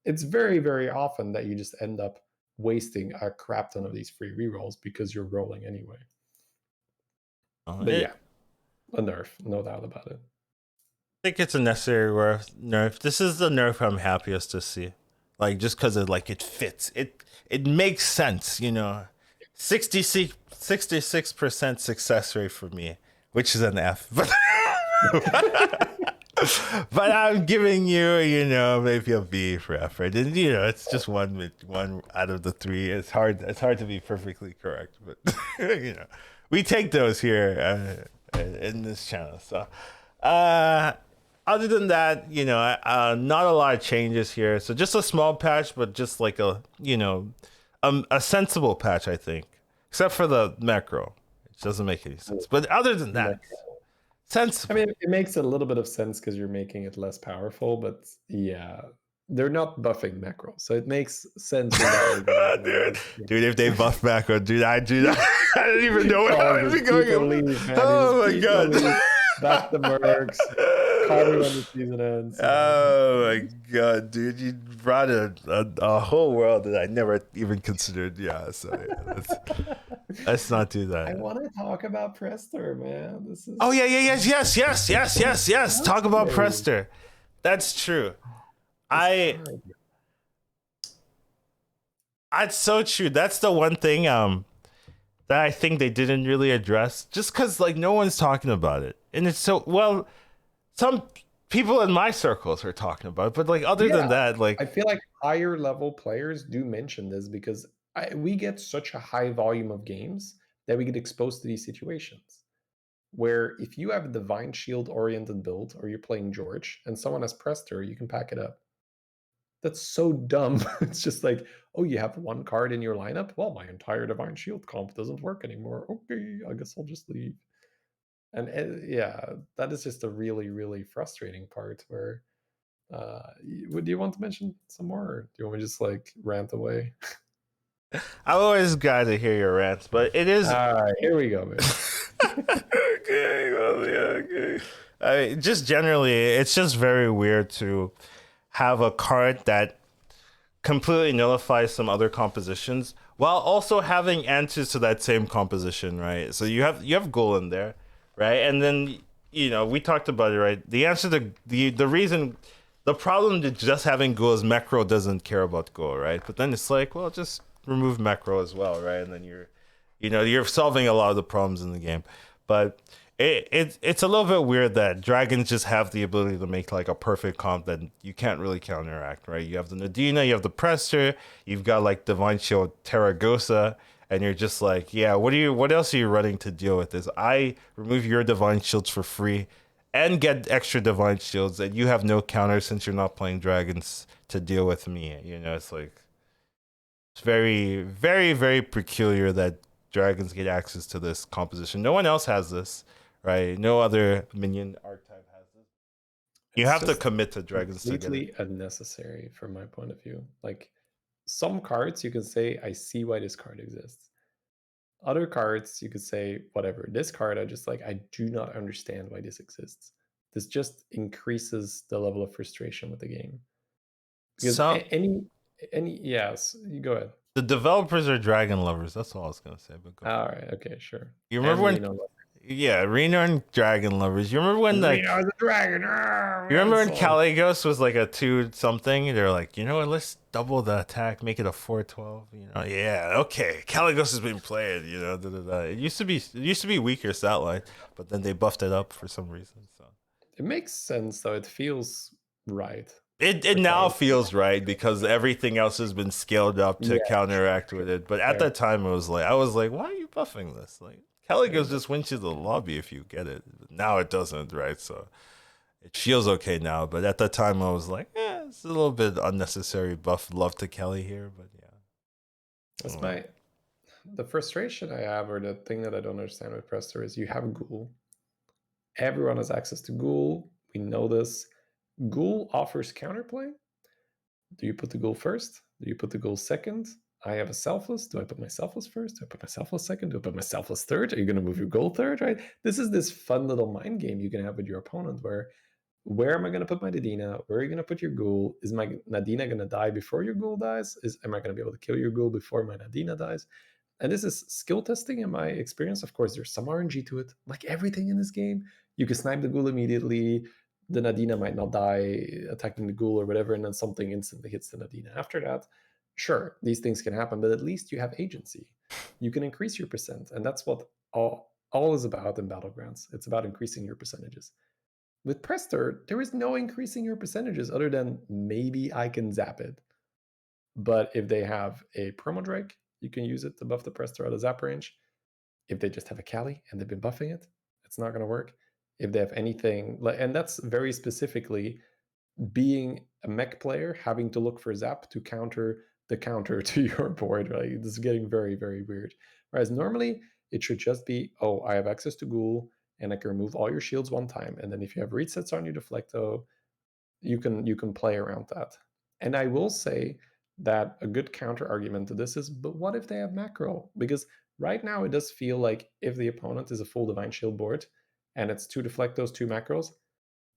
it's very, very often that you just end up wasting a crap ton of these free rerolls because you're rolling anyway. But yeah, a nerf, no doubt about it. I think it's a necessary nerf. This is the nerf I'm happiest to see. Like just because it fits. It makes sense, 66% success rate for me, which is an F. But I'm giving you, maybe a B for effort. And it's just one out of the three. It's hard to be perfectly correct, but we take those here in this channel. So other than that, not a lot of changes here. So just a small patch, but just like a sensible patch, I think. Except for the macro. It doesn't make any sense. But other than that, sensible. I mean, it makes a little bit of sense because you're making it less powerful, but yeah, they're not buffing macro, so it makes sense. Dude, if they buff macro, dude, I don't even know where I was going. Oh my god! Back the mercs. Call me when the season ends. Oh my god, dude, you brought a whole world that I never even considered. Yeah, so yeah, let's not do that. I want to talk about Prester, man. This is. Oh yeah, yes. Talk about Prester. That's true. It's so true. That's the one thing that I think they didn't really address, just because no one's talking about it, and it's so well. Some people in my circles are talking about it, but other than that, I feel like higher level players do mention this because we get such a high volume of games that we get exposed to these situations where if you have a Divine Shield oriented build or you're playing George and someone has Prester, you can pack it up. That's so dumb. It's just like, oh, you have one card in your lineup? Well, my entire Divine Shield comp doesn't work anymore. Okay, I guess I'll just leave. And yeah, that is just a really, really frustrating part where do you want to mention some more, or do you want me to just rant away? I'm always glad to hear your rants, but it is. All right, here we go, man. Okay, well, yeah, okay. Just generally, it's just very weird to have a card that completely nullifies some other compositions while also having answers to that same composition, right? So you have Ghoul in there, right? And then we talked about it, right? The answer to the problem to just having Ghoul is Mecro doesn't care about Ghoul, right? But then it's like, well, just remove Mecro as well, right? And then you're solving a lot of the problems in the game. But it's a little bit weird that dragons just have the ability to make a perfect comp that you can't really counteract, right? You have the Nadina, you have the Prester, you've got Divine Shield Terragosa, and you're just yeah, what else are you running to deal with this? I remove your Divine Shields for free and get extra Divine Shields, and you have no counter since you're not playing dragons to deal with me. It's it's very, very, very peculiar that dragons get access to this composition. No one else has this. Right, no other minion archetype has this. You have to commit to dragons to get it. Completely unnecessary from my point of view. Some cards you can say, I see why this card exists. Other cards you could say, whatever. This card I just I do not understand why this exists. This just increases the level of frustration with the game. Because yes, you go ahead. The developers are dragon lovers. That's all I was gonna say. But all right, okay, sure. You remember when? Yeah, Reno and Dragon Lovers. You remember when Reno is a dragon. you remember when So Caligos was like a 2 something? They're like, you know what? Let's double the attack, make it a 412. You know, yeah, okay. Caligos has been played. You know, da, da, da. It used to be weaker stat line, but then they buffed it up for some reason. So it makes sense though. It feels right it for now Cali. feels right because everything else has been scaled up to Yeah, counteract with it. But at fair. that time, it was like I was like, why are you buffing this? Like Caligos fair. just wins you the lobby if you get it. Now it doesn't, right? So it feels okay now, but at that time I was like, it's a little bit unnecessary buff love to Kelly here, but yeah. I That's don't know. the frustration I have, or the thing that I don't understand with Presto is you have Ghoul. Everyone has access to Ghoul. We know this. Ghoul offers counterplay. Do you put the Ghoul first? Do you put the Ghoul second? I have a selfless. Do I put my selfless first? Do I put my selfless second? Do I put my selfless third? Are you going to move your Ghoul third? Right? This is this fun little mind game you can have with your opponent where am I going to put my Nadina? Where are you going to put your Ghoul? Is my Nadina going to die before your Ghoul dies? Am I going to be able to kill your Ghoul before my Nadina dies? And this is skill testing in my experience. Of course, there's some RNG to it. Like everything in this game, you can snipe the Ghoul immediately. The Nadina might not die attacking the Ghoul or whatever, and then something instantly hits the Nadina after that. Sure, these things can happen, but at least you have agency. You can increase your percent, and that's what all is about in Battlegrounds. It's about increasing your percentages. With Prester, there is no increasing your percentages other than maybe I can zap it. But if they have a Promo Drake, you can use it to buff the Prester out of zap range. If they just have a Kali and they've been buffing it, it's not going to work. If they have anything, and that's very specifically being a mech player, having to look for zap to counter the counter to your board, right? This is getting very, very weird. Whereas normally it should just be, oh, I have access to Ghoul and I can remove all your shields one time. And then if you have resets on your Deflecto, you can play around that. And I will say that a good counter argument to this is, but what if they have macro? Because right now it does feel like if the opponent is a full Divine Shield board and it's to deflect those 2 macros,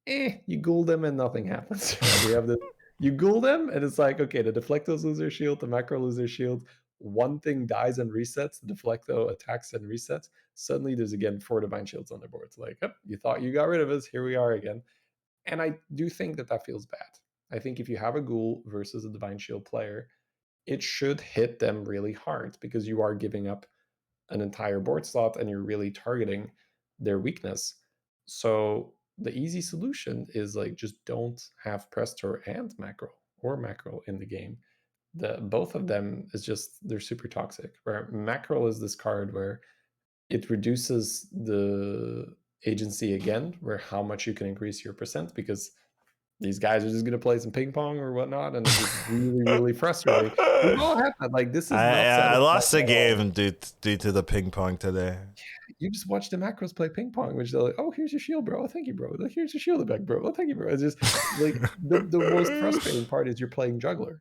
you ghoul them and nothing happens. Right? We have the you ghoul them and it's like, okay, the deflectos lose their shield, the macro lose their shield. One thing dies and resets, the deflecto attacks and resets. Suddenly there's again 4 divine shields on the board. It's like, oh, you thought you got rid of us, here we are again. And I do think that feels bad. I think if you have a ghoul versus a divine shield player, it should hit them really hard because you are giving up an entire board slot and you're really targeting their weakness. So the easy solution is like just don't have Presto and macro in the game. Both of them is just they're super toxic. Where macro is this card where it reduces the agency again, where how much you can increase your percent because these guys are just going to play some ping pong or whatnot, and it's just really, really frustrating. We've all had that. Like, this is not I satisfying lost the at all. game due to the ping pong today. You just watch the macros play ping pong, which they're like, "Oh, here's your shield, bro. Oh, thank you, bro. Like, here's your shield back, bro. Oh, thank you, bro." It's just like the most frustrating part is you're playing juggler,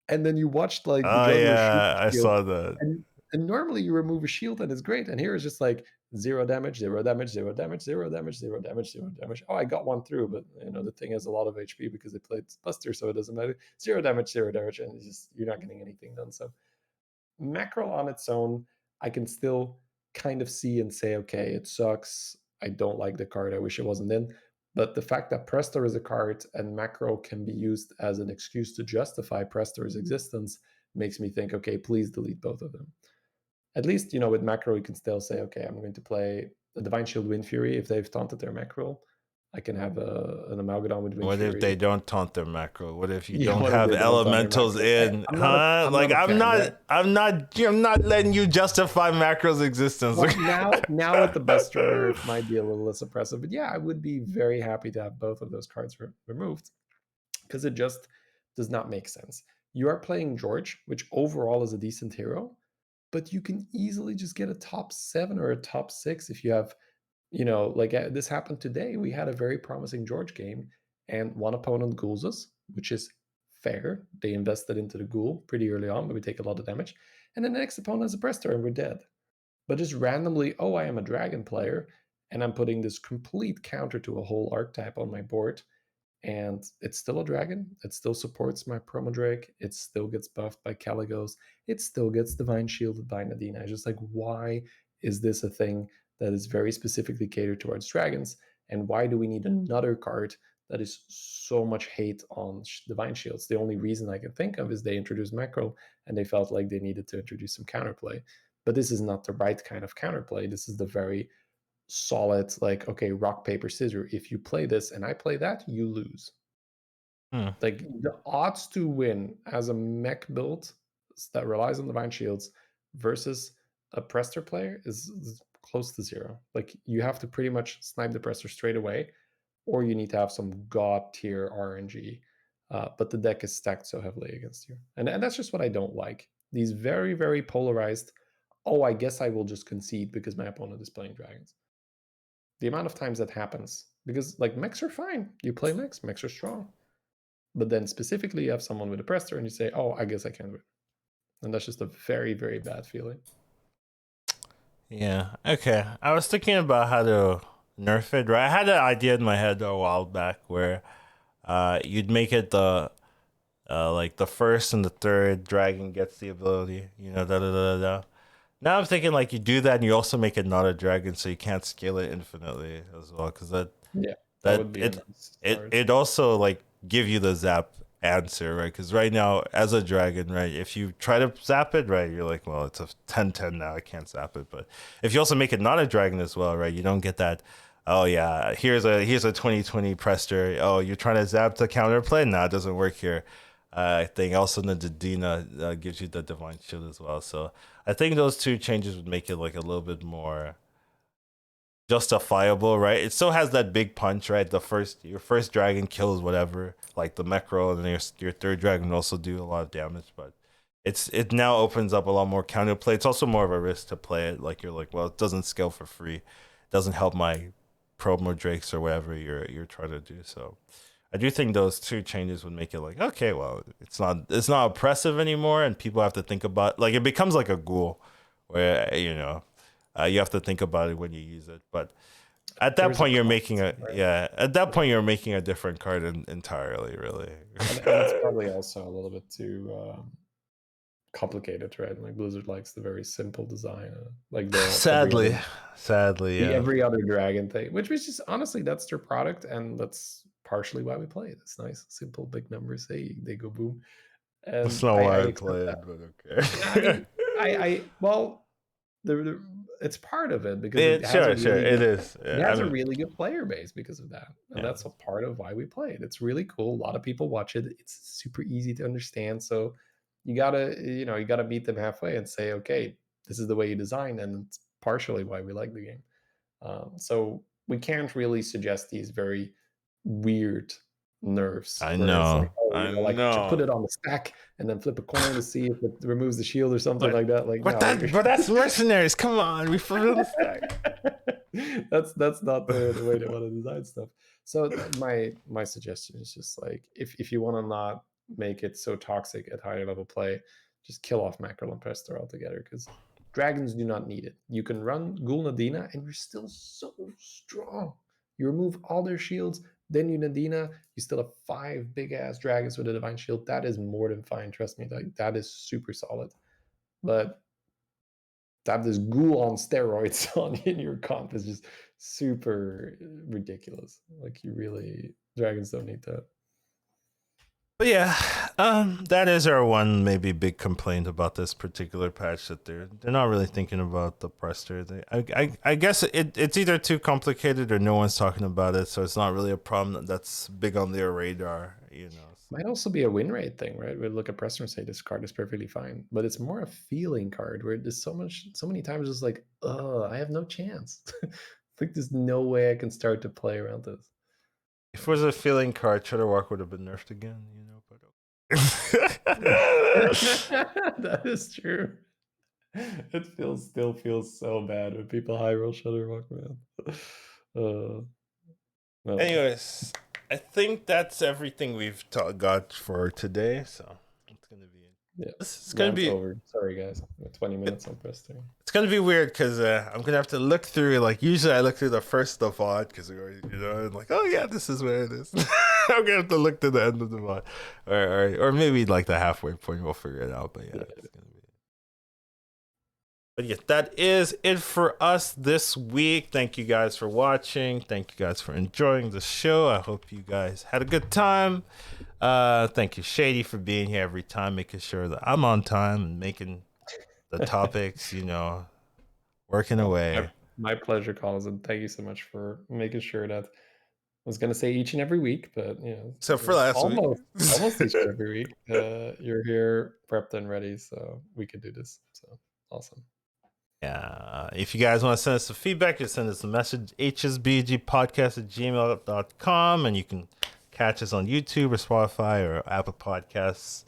and then you watched like the Oh juggler shoot yeah, the I shield, saw that. and normally you remove a shield and it's great, and here it's just like 0 damage, 0 damage, 0 damage, 0 damage, 0 damage, 0 damage. Oh, I got one through, but the thing has a lot of HP because they played Buster, so it doesn't matter. 0 damage, 0 damage, and it's just you're not getting anything done. So macro on its own, I can still kind of see and say, okay, it sucks. I don't like the card. I wish it wasn't in. But the fact that Presto is a card and macro can be used as an excuse to justify Presto's existence makes me think, okay, please delete both of them. At least, with macro, you can still say, okay, I'm going to play the Divine Shield Wind Fury. If they've taunted their macro, I can have an Amalgadon with Wind What if Fury. they don't taunt their macro? What if you Yeah, don't what if have they don't taunt their elementals macro? Hey, in? Huh? I'm Like not a fan. I'm not letting you justify macro's existence. Well, now with the Buster nerf might be a little less oppressive, but yeah, I would be very happy to have both of those cards removed because it just does not make sense. You are playing George, which overall is a decent hero, but you can easily just get a top 7 or a top 6 if you have, like this happened today. We had a very promising George game, and one opponent ghouls us, which is fair. They invested into the ghoul pretty early on, but we take a lot of damage. And then the next opponent has a Prester, and we're dead. But just randomly, oh, I am a dragon player, and I'm putting this complete counter to a whole archetype on my board, and it's still a dragon. It still supports my Promo Drake. It still gets buffed by Caligos. It still gets Divine Shielded by Nadina. It's just like, why is this a thing that is very specifically catered towards dragons? And why do we need another card that is so much hate on Divine Shields? The only reason I can think of is they introduced Mackerel and they felt like they needed to introduce some counterplay. But this is not the right kind of counterplay. This is the very solid, like, okay, rock, paper, scissors. If you play this and I play that, you lose. Like the odds to win as a mech build that relies on Divine Shields versus a Prester player is close to zero. Like you have to pretty much snipe the Prester straight away, or you need to have some god tier RNG. But the deck is stacked so heavily against you, and that's just what I don't like. These very, very polarized. Oh, I guess I will just concede because my opponent is playing dragons. The amount of times that happens, because like mechs are fine. You play mechs are strong. But then specifically you have someone with a Prester and you say, oh, I guess I can win. And that's just a very, very bad feeling. Yeah. Okay. I was thinking about how to nerf it, right? I had an idea in my head a while back where you'd make it the like the first and the third dragon gets the ability, da da da da da. Now I'm thinking like you do that and you also make it not a dragon, so you can't scale it infinitely as well, because that would be it also like give you the zap answer, right? Because right now as a dragon, right, if you try to zap it, right, you're like, well, it's a 10-10 now, I can't zap it. But if you also make it not a dragon as well, right, you don't get that. Oh yeah, here's a 2020 Prester. Oh, you're trying to zap the counterplay? No, it doesn't work here. I think also the Dina gives you the Divine Shield as well. So I think those two changes would make it like a little bit more justifiable, right? It still has that big punch, right? Your first dragon kills whatever, like the Mecro, and then your third dragon will also do a lot of damage, but it now opens up a lot more counterplay. It's also more of a risk to play it. Like you're like, well, it doesn't scale for free, it doesn't help my promo drakes or whatever you're trying to do. So I do think those two changes would make it like, okay, well, it's not oppressive anymore, and people have to think about, like, it becomes like a ghoul, where you have to think about it when you use it. But at that point, you're making you're making a different card entirely, really. And it's probably also a little bit too complicated, right? Like Blizzard likes the very simple design, like the sadly, the every other dragon thing, which was just honestly that's their product, and that's partially why we play it. It's nice, simple, big numbers. They go boom. And that's not why I play it, but okay. It's part of it because it has a really good player base because of that, and that's a part of why we play it. It's really cool. A lot of people watch it. It's super easy to understand. So you gotta meet them halfway and say, okay, this is the way you design, and it's partially why we like the game. So we can't really suggest these very weird nerfs. I know. Put it on the stack and then flip a coin to see if it removes the shield or something like that. Like, but that's mercenaries. Come on, we put it on the stack. That's not the way they want to design stuff. So my suggestion is just like, if you want to not make it so toxic at higher level play, just kill off Mackerel and Prester altogether, because dragons do not need it. You can run Ghoul Nadina and you're still so strong. You remove all their shields, then you Nadina, you still have 5 big ass dragons with a Divine Shield. That is more than fine, trust me. That is super solid. But to have this ghoul on steroids in your comp is just super ridiculous. Like, dragons don't need that. But yeah, that is our one maybe big complaint about this particular patch, that they're not really thinking about the Prester. I guess it's either too complicated or no one's talking about it, so it's not really a problem that's big on their radar. Might also be a win rate thing, right? We look at Prester and say this card is perfectly fine, but it's more a feeling card where there's so many times it's like, oh, I have no chance. Like there's no way I can start to play around this. If it was a feeling card, Shudderwalk would have been nerfed again, but that is true. It still feels so bad when people high roll Shudderwalk, man. Anyways, I think that's everything we've got for today, so it's gonna be it's gonna be over. Sorry guys, 20 minutes on Prester. It's gonna be weird because I'm gonna have to look through, like, usually I look through the first of the VOD because I'm like, oh yeah, this is where it is. I'm gonna have to look to the end of the VOD, or maybe like the halfway point, we'll figure it out. But yeah. It's gonna be... But yeah, that is it for us this week. Thank you guys for watching. Thank you guys for enjoying the show. I hope you guys had a good time. Thank you, Shady, for being here every time, making sure that I'm on time and making the topics, working away. My pleasure, Collins, and thank you so much for making sure that I was going to say each and every week, but So for last week. almost each and every week, you're here prepped and ready, so we could do this. So awesome. Yeah. If you guys want to send us some feedback, just send us a message, hsbgpodcast@gmail.com, and you can catch us on YouTube or Spotify or Apple Podcasts,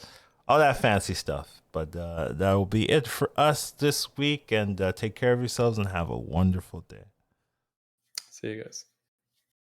all that fancy stuff. But that will be it for us this week, and take care of yourselves and have a wonderful day. See you guys.